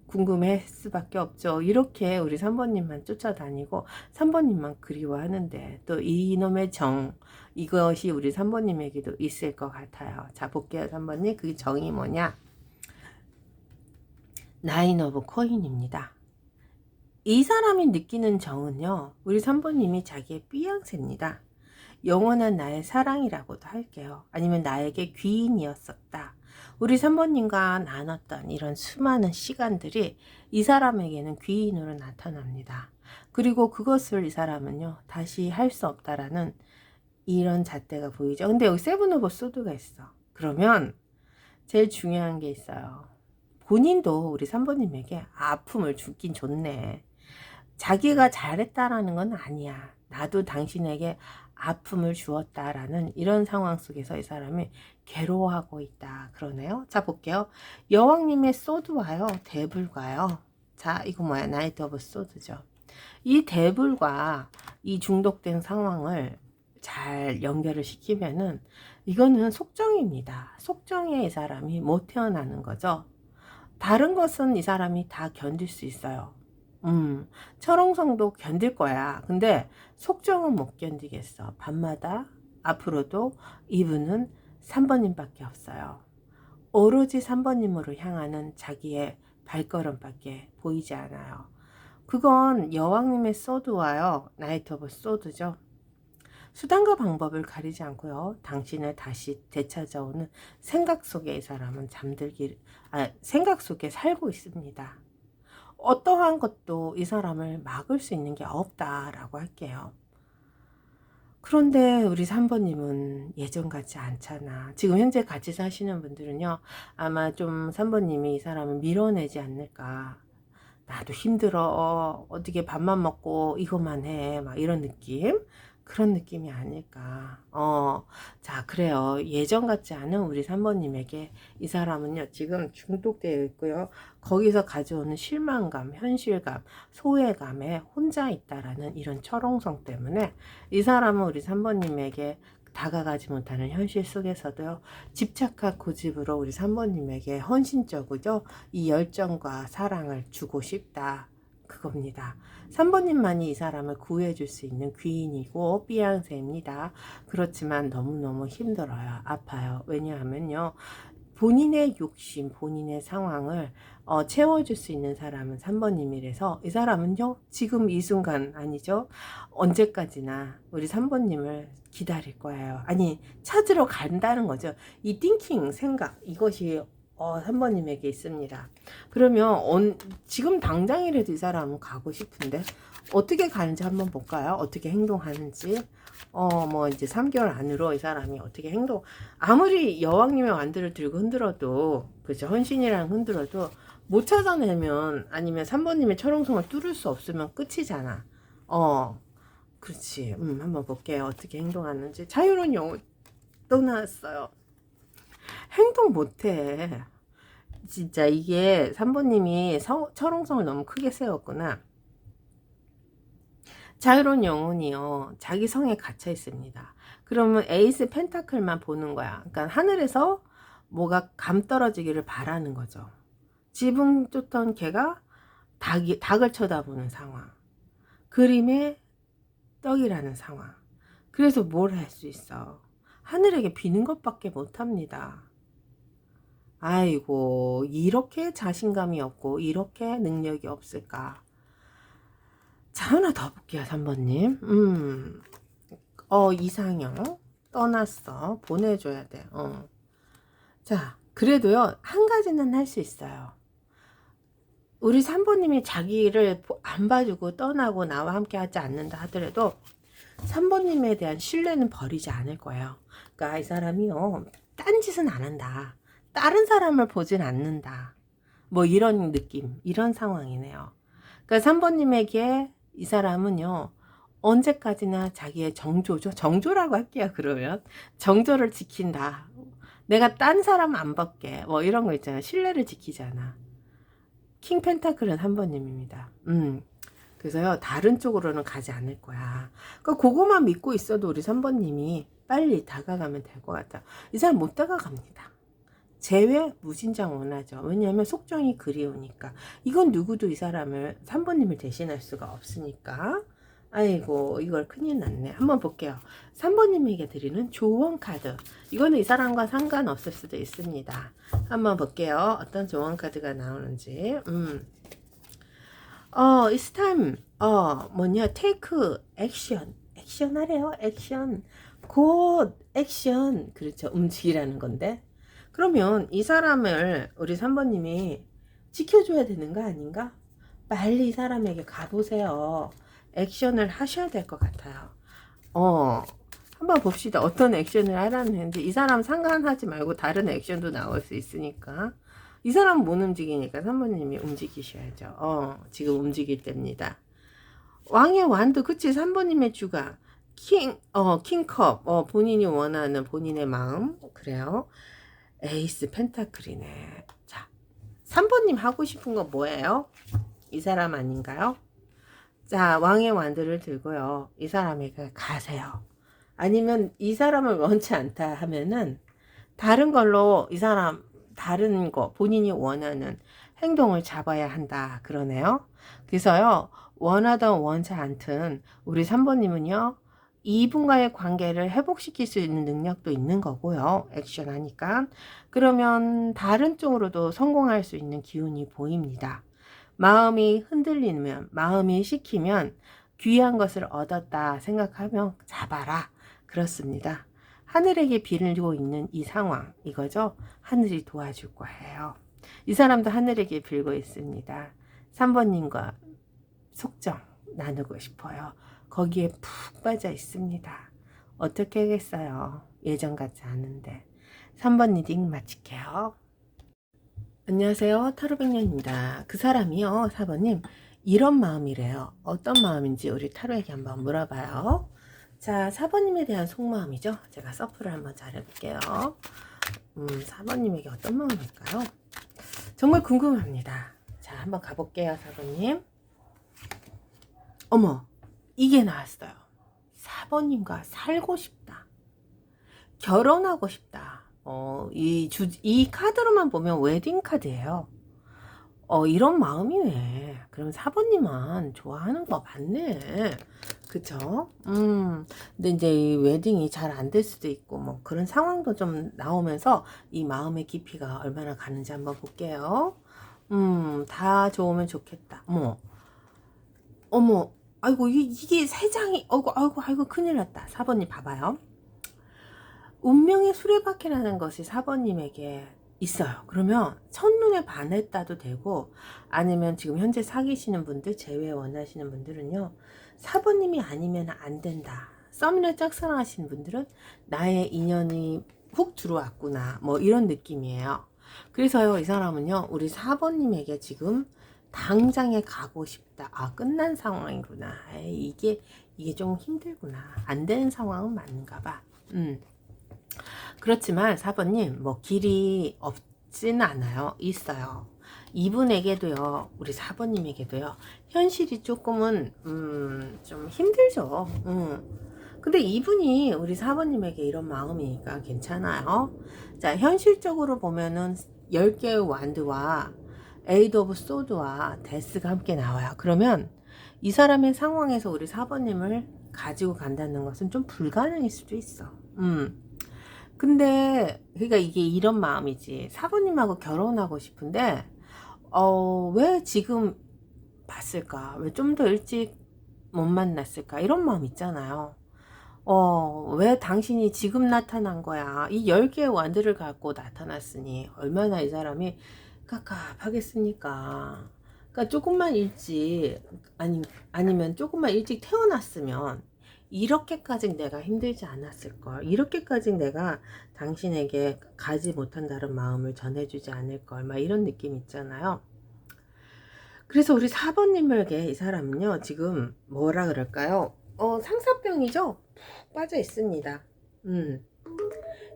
궁금할 수밖에 없죠. 이렇게 우리 3번님만 쫓아다니고 3번님만 그리워하는데 또 이놈의 정, 이것이 우리 3번님에게도 있을 것 같아요. 자, 볼게요. 3번님, 그 정이 뭐냐? 나인 오브 코인입니다. 이 사람이 느끼는 정은요, 우리 3번님이 자기의 삐양새입니다. 영원한 나의 사랑이라고도 할게요. 아니면 나에게 귀인이었었다. 우리 3번님과 나눴던 이런 수많은 시간들이 이 사람에게는 귀인으로 나타납니다. 그리고 그것을 이 사람은요, 다시 할 수 없다라는 이런 잣대가 보이죠. 근데 여기 세븐 오브 소드가 있어. 그러면 제일 중요한 게 있어요. 본인도 우리 3번님에게 아픔을 주긴 줬네. 자기가 잘했다라는 건 아니야. 나도 당신에게 아픔을 주었다라는 이런 상황 속에서 이 사람이 괴로워하고 있다. 그러네요. 자, 볼게요. 여왕님의 소드와요. 데블과요. 자, 이거 뭐야? 나이트 오브 소드죠. 이 데블과 이 중독된 상황을 잘 연결을 시키면은 이거는 속정입니다. 속정에 이 사람이 못 태어나는 거죠. 다른 것은 이 사람이 다 견딜 수 있어요. 철옹성도 견딜 거야. 근데 속정은 못 견디겠어. 밤마다 앞으로도 이분은 3번님밖에 없어요. 오로지 3번님으로 향하는 자기의 발걸음밖에 보이지 않아요. 그건 여왕님의 소드와요. 나이트 오브 소드죠. 수단과 방법을 가리지 않고요. 당신을 다시 되찾아오는 생각 속에 이 사람은 생각 속에 살고 있습니다. 어떠한 것도 이 사람을 막을 수 있는 게 없다라고 할게요. 그런데 우리 3번님은 예전 같지 않잖아. 지금 현재 같이 사시는 분들은요, 아마 좀 3번님이 이 사람을 밀어내지 않을까. 나도 힘들어. 어떻게 밥만 먹고 이것만 해. 막 이런 느낌? 그런 느낌이 아닐까. 자, 그래요. 예전 같지 않은 우리 3번님에게 이 사람은요, 지금 중독되어 있고요. 거기서 가져오는 실망감, 현실감, 소외감에 혼자 있다라는 이런 철옹성 때문에 이 사람은 우리 3번님에게 다가가지 못하는 현실 속에서도요, 집착과 고집으로 우리 3번님에게 헌신적으로 이 열정과 사랑을 주고 싶다. 그겁니다. 3번님만이 이 사람을 구해줄 수 있는 귀인이고 삐양새입니다. 그렇지만 너무너무 힘들어요. 아파요. 왜냐하면요, 본인의 욕심, 본인의 상황을 채워줄 수 있는 사람은 3번님이라서 이 사람은요, 지금 이 순간 아니죠, 언제까지나 우리 3번님을 기다릴 거예요. 아니, 찾으러 간다는 거죠. 이 띵킹, 생각, 이것이 3번님에게 있습니다. 그러면 지금 당장이라도 이 사람은 가고 싶은데 어떻게 가는지 한번 볼까요? 어떻게 행동하는지. 뭐 이제 3개월 안으로 이 사람이 어떻게 아무리 여왕님의 완들을 들고 흔들어도, 그죠? 헌신이랑 흔들어도 못 찾아내면, 아니면 3번님의 철옹성을 뚫을 수 없으면 끝이잖아. 그렇지. 한번 볼게요. 어떻게 행동하는지. 자유로운 영혼 또 나왔어요. 행동 못해. 진짜 이게 3번님이 철옹성을 너무 크게 세웠구나. 자유로운 영혼이요, 자기 성에 갇혀 있습니다. 그러면 에이스 펜타클만 보는 거야. 그러니까 하늘에서 뭐가 감 떨어지기를 바라는 거죠. 지붕 쫓던 개가 닭을 쳐다보는 상황. 그림의 떡이라는 상황. 그래서 뭘 할 수 있어? 하늘에게 비는 것밖에 못합니다. 아이고, 이렇게 자신감이 없고 이렇게 능력이 없을까? 자, 하나 더 볼게요. 3번님. 이상형 떠났어. 보내줘야 돼. 자, 그래도요, 한 가지는 할 수 있어요. 우리 3번님이 자기를 안 봐주고 떠나고 나와 함께 하지 않는다 하더라도 3번님에 대한 신뢰는 버리지 않을 거예요. 그러니까 이 사람이요, 딴 짓은 안 한다. 다른 사람을 보진 않는다. 뭐 이런 느낌, 이런 상황이네요. 그러니까 3번님에게 이 사람은요, 언제까지나 자기의 정조라고 할게요. 그러면 정조를 지킨다. 내가 딴 사람 안 볼게. 뭐 이런 거 있잖아. 신뢰를 지키잖아. 킹 펜타클은 3번님입니다. 그래서요, 다른 쪽으로는 가지 않을 거야. 그러니까 그거만 믿고 있어도 우리 3번님이 빨리 다가가면 될 것 같아. 이 사람 못 다가갑니다. 재회 무진장 원하죠. 왜냐하면 속정이 그리우니까. 이건 누구도 이 사람을 3번님을 대신할 수가 없으니까. 아이고, 이걸 큰일 났네. 한번 볼게요. 3번님에게 드리는 조언 카드. 이거는 이 사람과 상관없을 수도 있습니다. 한번 볼게요. 어떤 조언 카드가 나오는지. It's time. take action. 액션 하래요. 액션. 곧 액션. 그렇죠. 움직이라는 건데. 그러면 이 사람을 우리 3번님이 지켜줘야 되는 거 아닌가? 빨리 이 사람에게 가보세요. 액션을 하셔야 될 것 같아요. 한번 봅시다. 어떤 액션을 하라는 했는데 이 사람 상관하지 말고 다른 액션도 나올 수 있으니까 이 사람 못 움직이니까 3번님이 움직이셔야죠. 지금 움직일 때입니다. 왕의 완도 그치 3번님의 주가 킹컵 본인이 원하는 본인의 마음 그래요. 에이스 펜타클이네. 자 3번님 하고 싶은 거 뭐예요? 이 사람 아닌가요? 자 왕의 완도를 들고요. 이 사람에게 가세요. 아니면 이 사람을 원치 않다 하면은 다른 걸로 이 사람 다른 거 본인이 원하는 행동을 잡아야 한다 그러네요. 그래서요 원하던 원치 않든 우리 3번님은요 이분과의 관계를 회복시킬 수 있는 능력도 있는 거고요. 액션 하니까 그러면 다른 쪽으로도 성공할 수 있는 기운이 보입니다. 마음이 흔들리면 마음이 식히면 귀한 것을 얻었다 생각하면 잡아라 그렇습니다. 하늘에게 빌고 있는 이 상황 이거죠. 하늘이 도와줄 거예요. 이 사람도 하늘에게 빌고 있습니다. 3번님과 속정 나누고 싶어요. 거기에 푹 빠져 있습니다. 어떻게 하겠어요. 예전 같지 않은데 3번 리딩 마칠게요. 안녕하세요. 타로백년입니다. 그 사람이요 4번님 이런 마음이래요. 어떤 마음인지 우리 타로에게 한번 물어봐요. 자 4번님에 대한 속마음이죠. 제가 서프를 한번 잘 해볼게요. 4번님에게 어떤 마음일까요? 정말 궁금합니다. 자 한번 가볼게요 4번님. 어머 이게 나왔어요. 4번님과 살고 싶다. 결혼하고 싶다. 이 카드로만 보면 웨딩 카드예요. 이런 마음이네. 그럼 4번님만 좋아하는 거 맞네. 그쵸? 근데 이제 이 웨딩이 잘 안 될 수도 있고, 뭐 그런 상황도 좀 나오면서 이 마음의 깊이가 얼마나 가는지 한번 볼게요. 다 좋으면 좋겠다. 어머, 아이고, 이게 세 장이, 아이고, 큰일 났다. 4번님 봐봐요. 운명의 수레바퀴라는 것이 4번님에게 있어요. 그러면 첫눈에 반했다도 되고 아니면 지금 현재 사귀시는 분들 재회 원하시는 분들은요 4번님이 아니면 안 된다. 썸이나 짝사랑하시는 분들은 나의 인연이 훅 들어왔구나 뭐 이런 느낌이에요. 그래서요 이 사람은요 우리 4번님에게 지금 당장에 가고 싶다. 끝난 상황이구나. 이게 좀 힘들구나. 안 되는 상황은 맞는가 봐. 그렇지만 4번님 뭐 길이 없지는 않아요. 있어요. 이분에게도요 우리 4번님에게도요 현실이 조금은 좀 힘들죠. 근데 이분이 우리 4번님에게 이런 마음이니까 괜찮아요. 자 현실적으로 보면은 10개의 완드와 에이드 오브 소드와 데스가 함께 나와요. 그러면 이 사람의 상황에서 우리 4번님을 가지고 간다는 것은 좀 불가능할 수도 있어. 근데 그러니까 이게 이런 마음이지. 4번님하고 결혼하고 싶은데 왜 지금 봤을까? 왜 좀 더 일찍 못 만났을까? 이런 마음 있잖아요. 왜 당신이 지금 나타난 거야? 이 10개의 완드를 갖고 나타났으니 얼마나 이 사람이 깝깝하겠습니까? 그러니까 조금만 일찍 아니면 조금만 일찍 태어났으면 이렇게까지 내가 힘들지 않았을걸. 이렇게까지 내가 당신에게 가지 못한 다른 마음을 전해주지 않을걸. 막 이런 느낌 있잖아요. 그래서 우리 4번님에게 이 사람은요 지금 뭐라 그럴까요? 상사병이죠? 푹 빠져 있습니다.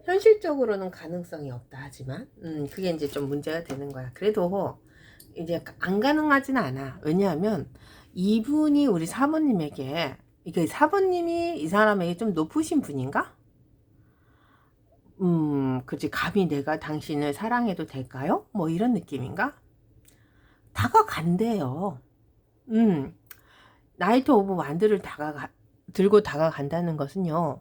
현실적으로는 가능성이 없다 하지만 그게 이제 좀 문제가 되는 거야. 그래도 이제 안 가능하진 않아. 왜냐하면 이분이 우리 4번님에게 이게 4번님이 이 사람에게 좀 높으신 분인가? 그치 감히 내가 당신을 사랑해도 될까요? 뭐 이런 느낌인가? 다가간대요. 나이트 오브 완드를 들고 다가간다는 것은요.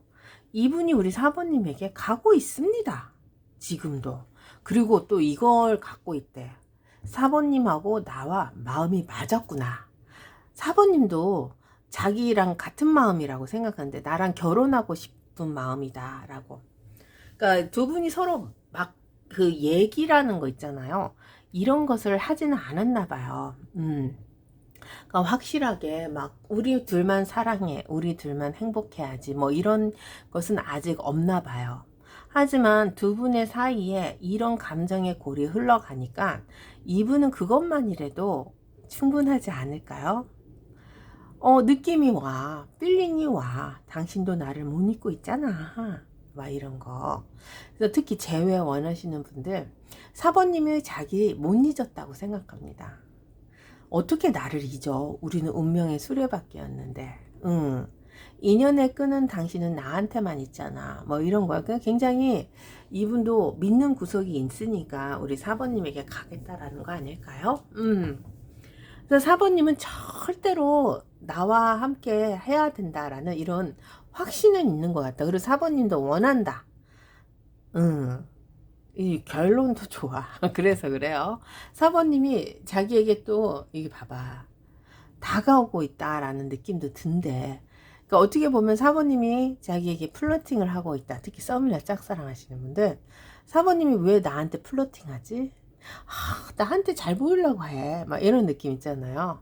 이분이 우리 4번님에게 가고 있습니다. 지금도. 그리고 또 이걸 갖고 있대. 4번님하고 나와 마음이 맞았구나. 4번님도 자기랑 같은 마음이라고 생각하는데 나랑 결혼하고 싶은 마음이다 라고. 그러니까 두 분이 서로 막 그 얘기라는 거 있잖아요. 이런 것을 하지는 않았나 봐요. 그러니까 확실하게 막 우리 둘만 사랑해, 우리 둘만 행복해야지 뭐 이런 것은 아직 없나 봐요. 하지만 두 분의 사이에 이런 감정의 골이 흘러가니까 이분은 그것만이라도 충분하지 않을까요? 느낌이 와. 필링이 와. 당신도 나를 못 잊고 있잖아. 막 이런 거. 그래서 특히 재회 원하시는 분들, 사번님이 자기 못 잊었다고 생각합니다. 어떻게 나를 잊어? 우리는 운명의 수레바퀴였는데. 응. 인연의 끈은 당신은 나한테만 있잖아. 뭐 이런 거야. 굉장히 이분도 믿는 구석이 있으니까 우리 사번님에게 가겠다라는 거 아닐까요? 그래서 사번님은 절대로 나와 함께 해야 된다라는 이런 확신은 있는 것 같다. 그리고 사번님도 원한다. 이 결론도 좋아. 그래서 그래요. 사번님이 자기에게 또 이게 봐봐. 다가오고 있다라는 느낌도 든대. 그러니까 어떻게 보면 사번님이 자기에게 플러팅을 하고 있다. 특히 썸이나 짝사랑 하시는 분들. 사번님이 왜 나한테 플러팅하지? 나한테 잘 보이려고 해. 막 이런 느낌 있잖아요.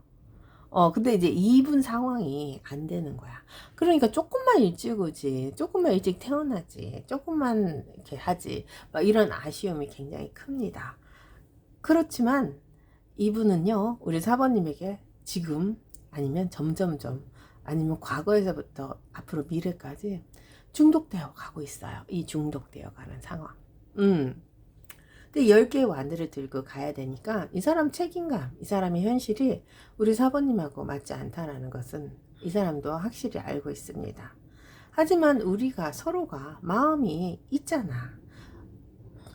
근데 이제 이분 상황이 안 되는 거야. 그러니까 조금만 일찍 오지, 조금만 일찍 태어나지, 조금만 이렇게 하지, 막 이런 아쉬움이 굉장히 큽니다. 그렇지만 이분은요, 우리 사번님에게 지금 아니면 점점점 아니면 과거에서부터 앞으로 미래까지 중독되어 가고 있어요. 이 중독되어 가는 상황. 근데 10개의 완들을 들고 가야 되니까 이 사람 책임감, 이 사람의 현실이 우리 사번님하고 맞지 않다는 것은 이 사람도 확실히 알고 있습니다. 하지만 우리가 서로가 마음이 있잖아.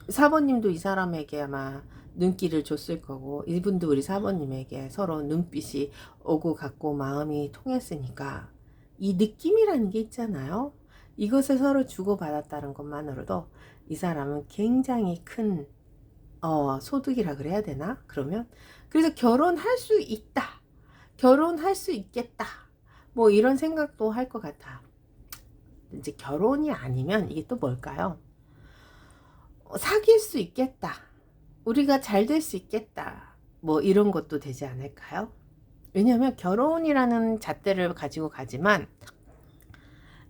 사번님도 이 사람에게 아마 눈길을 줬을 거고 이분도 우리 사번님에게 서로 눈빛이 오고 갔고 마음이 통했으니까 이 느낌이라는 게 있잖아요. 이것을 서로 주고받았다는 것만으로도 이 사람은 굉장히 큰 소득이라 그래야 되나? 그러면 그래서 결혼할 수 있다. 결혼할 수 있겠다. 뭐 이런 생각도 할 것 같아. 이제 결혼이 아니면 이게 또 뭘까요? 사귈 수 있겠다. 우리가 잘 될 수 있겠다. 뭐 이런 것도 되지 않을까요? 왜냐하면 결혼이라는 잣대를 가지고 가지만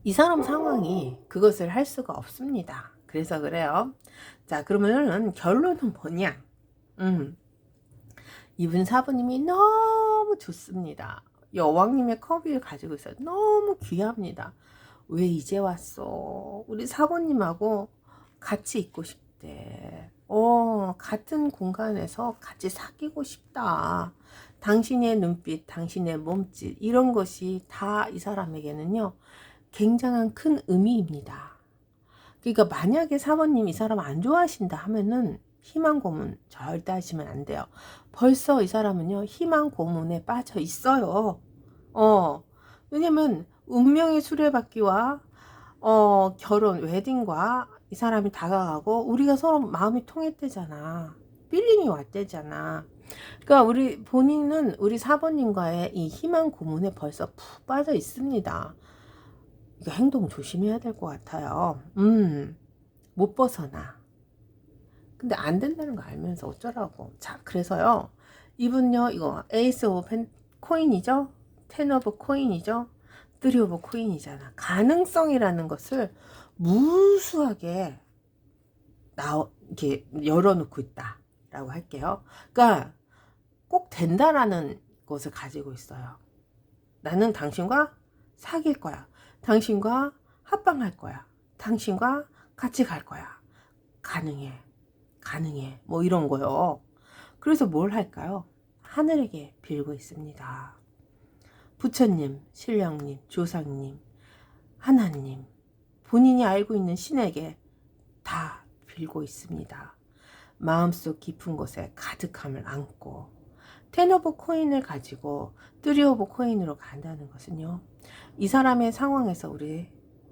이 사람 상황이 그것을 할 수가 없습니다. 그래서 그래요. 자, 그러면은 결론은 뭐냐? 이분 사부님이 너무 좋습니다. 여왕님의 컵을 가지고 있어요. 너무 귀합니다. 왜 이제 왔어? 우리 사부님하고 같이 있고 싶대. 같은 공간에서 같이 사귀고 싶다. 당신의 눈빛, 당신의 몸짓, 이런 것이 다 이 사람에게는요, 굉장한 큰 의미입니다. 그러니까 만약에 사모님 이 사람 안 좋아하신다 하면은 희망 고문 절대 하시면 안 돼요. 벌써 이 사람은요, 희망 고문에 빠져 있어요. 왜냐면 운명의 수레바퀴와 결혼, 웨딩과 이 사람이 다가가고 우리가 서로 마음이 통했대잖아. 필링이 왔대잖아. 그러니까 우리 본인은 우리 사모님과의 이 희망 고문에 벌써 푹 빠져 있습니다. 이거 행동 조심해야 될 것 같아요. 못 벗어나. 근데 안 된다는 거 알면서 어쩌라고. 자, 그래서요. 이분요, 이거 에이스 오브 코인이죠? 텐 오브 코인이죠? 쓰리 오브 코인이잖아. 가능성이라는 것을 무수하게 이렇게 열어놓고 있다라고 할게요. 그러니까 꼭 된다라는 것을 가지고 있어요. 나는 당신과 사귈 거야. 당신과 합방할 거야. 당신과 같이 갈 거야. 가능해. 가능해. 뭐 이런 거요. 그래서 뭘 할까요? 하늘에게 빌고 있습니다. 부처님, 신령님, 조상님, 하나님, 본인이 알고 있는 신에게 다 빌고 있습니다. 마음속 깊은 곳에 가득함을 안고 텐 오브 코인을 가지고 쓰리 오브 코인으로 간다는 것은요, 이 사람의 상황에서 우리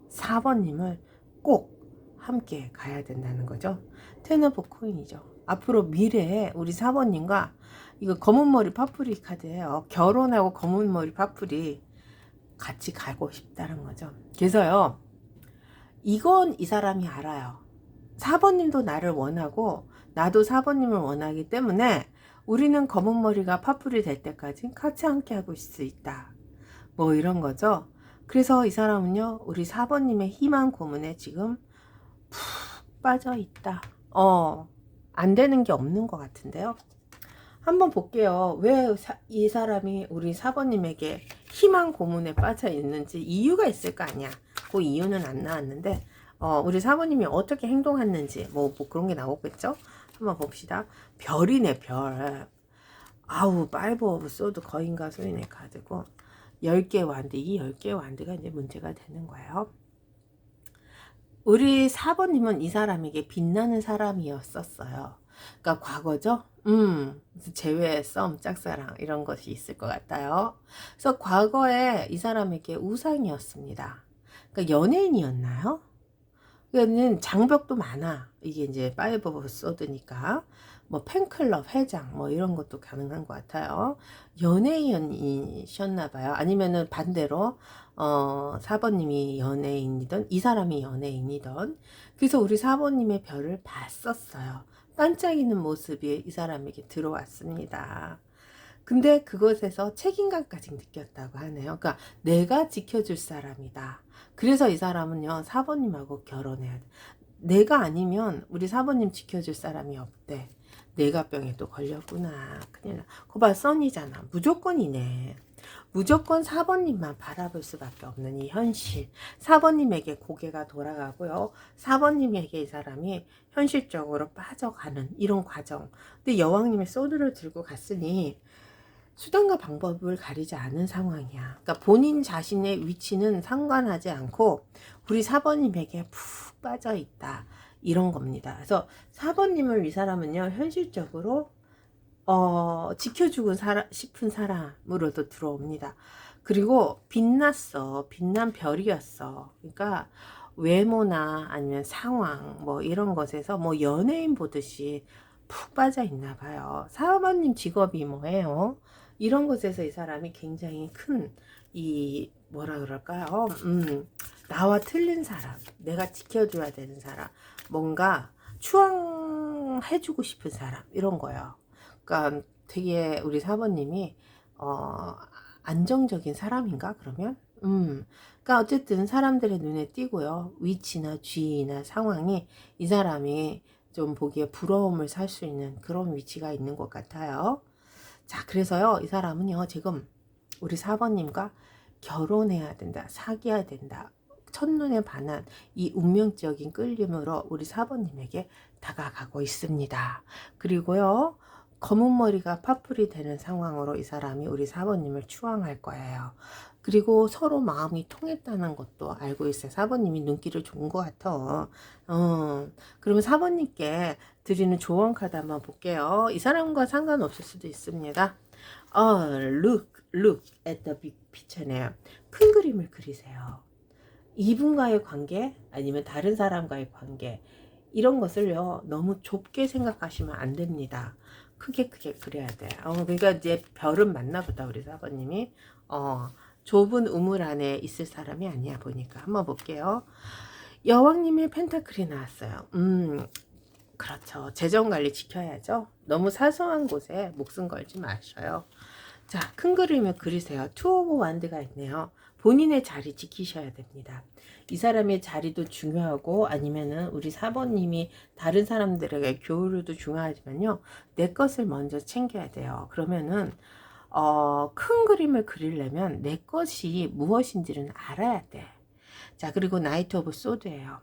4번님을 꼭 함께 가야 된다는 거죠. 텐 오브 코인이죠. 앞으로 미래에 우리 4번님과 이거 검은 머리 파프리 카드예요. 결혼하고 검은 머리 파프리 같이 가고 싶다는 거죠. 그래서요, 이건 이 사람이 알아요. 4번님도 나를 원하고 나도 4번님을 원하기 때문에 우리는 검은 머리가 파풀이 될 때까지 같이 함께 하고 있을 수 있다. 뭐 이런 거죠. 그래서 이 사람은요, 우리 4번님의 희망 고문에 지금 푹 빠져 있다. 안 되는 게 없는 것 같은데요. 한번 볼게요. 왜 이 사람이 우리 4번님에게 희망 고문에 빠져 있는지 이유가 있을 거 아니야. 그 이유는 안 나왔는데 우리 4번님이 어떻게 행동했는지 뭐 그런 게 나오겠죠. 한번 봅시다. 별이네, 별. 아우, 파이브 오브 소드 거인과 소인의 카드고 10개 완드, 이 10개 완드가 이제 문제가 되는 거예요. 우리 4번님은 이 사람에게 빛나는 사람이었었어요. 그러니까 과거죠. 재회, 썸, 짝사랑 이런 것이 있을 것 같아요. 그래서 과거에 이 사람에게 우상이었습니다. 그러니까 연예인이었나요? 그러니까 장벽도 많아. 이게 이제 파이브 오브 소드니까 뭐 팬클럽 회장 뭐 이런 것도 가능한 것 같아요. 연예인이셨나 봐요. 아니면은 반대로 4번님이 연예인이던 이 사람이 연예인이던 그래서 우리 4번님의 별을 봤었어요. 반짝이는 모습이 이 사람에게 들어왔습니다. 근데 그것에서 책임감까지 느꼈다고 하네요. 그러니까 내가 지켜줄 사람이다. 그래서 이 사람은요, 4번님하고 결혼해야 돼. 내가 아니면 우리 4번님 지켜줄 사람이 없대. 내가 병에 또 걸렸구나. 큰일 나. 거봐, 써니잖아. 무조건이네. 무조건 4번님만 바라볼 수밖에 없는 이 현실. 4번님에게 고개가 돌아가고요. 4번님에게 이 사람이 현실적으로 빠져가는 이런 과정. 근데 여왕님의 소드를 들고 갔으니 수단과 방법을 가리지 않은 상황이야. 그러니까 본인 자신의 위치는 상관하지 않고 우리 4번님에게 푹 빠져 있다. 이런 겁니다. 그래서 4번님을 이 사람은요, 현실적으로 지켜주고 싶은 사람으로도 들어옵니다. 그리고 빛났어. 빛난 별이었어. 그러니까 외모나 아니면 상황 뭐 이런 것에서 뭐 연예인 보듯이 푹 빠져 있나 봐요. 4번님 직업이 뭐예요? 이런 것에서 이 사람이 굉장히 큰 이 뭐라 그럴까요? 나와 틀린 사람, 내가 지켜줘야 되는 사람, 뭔가 추앙해주고 싶은 사람 이런 거예요. 그러니까 되게 우리 4번님이 안정적인 사람인가 그러면? 그러니까 어쨌든 사람들의 눈에 띄고요. 위치나 지위나 상황이 이 사람이 좀 보기에 부러움을 살 수 있는 그런 위치가 있는 것 같아요. 자, 그래서요, 이 사람은요, 지금 우리 4번님과 결혼해야 된다, 사귀어야 된다, 첫눈에 반한 이 운명적인 끌림으로 우리 4번님에게 다가가고 있습니다. 그리고요, 검은 머리가 파풀이 되는 상황으로 이 사람이 우리 4번님을 추앙할 거예요. 그리고 서로 마음이 통했다는 것도 알고 있어요. 4번님이 눈길을 좋은 것 같아. 그러면 4번님께 드리는 조언 카드 한번 볼게요. 이 사람과 상관없을 수도 있습니다. look at the big picture네요. 큰 그림을 그리세요. 이분과의 관계 아니면 다른 사람과의 관계 이런 것을요 너무 좁게 생각하시면 안 됩니다. 크게 그려야 돼요. 그러니까 이제 별은 맞나 보다 우리 4번님이 좁은 우물 안에 있을 사람이 아니야 보니까. 한번 볼게요. 여왕님의 펜타클이 나왔어요. 그렇죠. 재정관리 지켜야죠. 너무 사소한 곳에 목숨 걸지 마셔요. 자, 큰 그림을 그리세요. 투 오브 완드가 있네요. 본인의 자리 지키셔야 됩니다. 이 사람의 자리도 중요하고 아니면은 우리 4번님이 다른 사람들에게 교류도 중요하지만요. 내 것을 먼저 챙겨야 돼요. 그러면은 큰 그림을 그리려면 내 것이 무엇인지는 알아야 돼. 자, 그리고 나이트 오브 소드예요.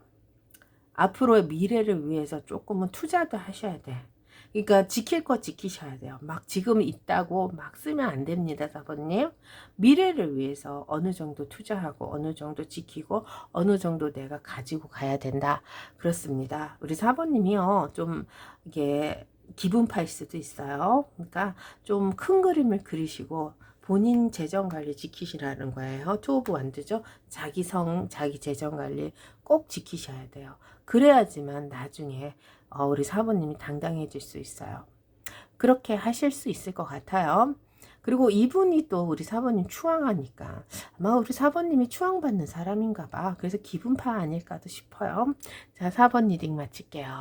앞으로의 미래를 위해서 조금은 투자도 하셔야 돼. 그러니까 지킬 거 지키셔야 돼요. 막 지금 있다고 막 쓰면 안 됩니다, 4번님. 미래를 위해서 어느 정도 투자하고 어느 정도 지키고 어느 정도 내가 가지고 가야 된다. 그렇습니다. 우리 4번님이요. 좀 이게 기분 팔 수도 있어요. 그러니까 좀 큰 그림을 그리시고 본인 재정 관리 지키시라는 거예요. 투 오브 완드죠. 자기 자기 재정 관리 꼭 지키셔야 돼요. 그래야지만 나중에 우리 4번님이 당당해질 수 있어요. 그렇게 하실 수 있을 것 같아요. 그리고 이분이 또 우리 4번님 추앙하니까 아마 우리 4번님이 추앙받는 사람인가 봐. 그래서 기분파 아닐까도 싶어요. 자, 4번 리딩 마칠게요.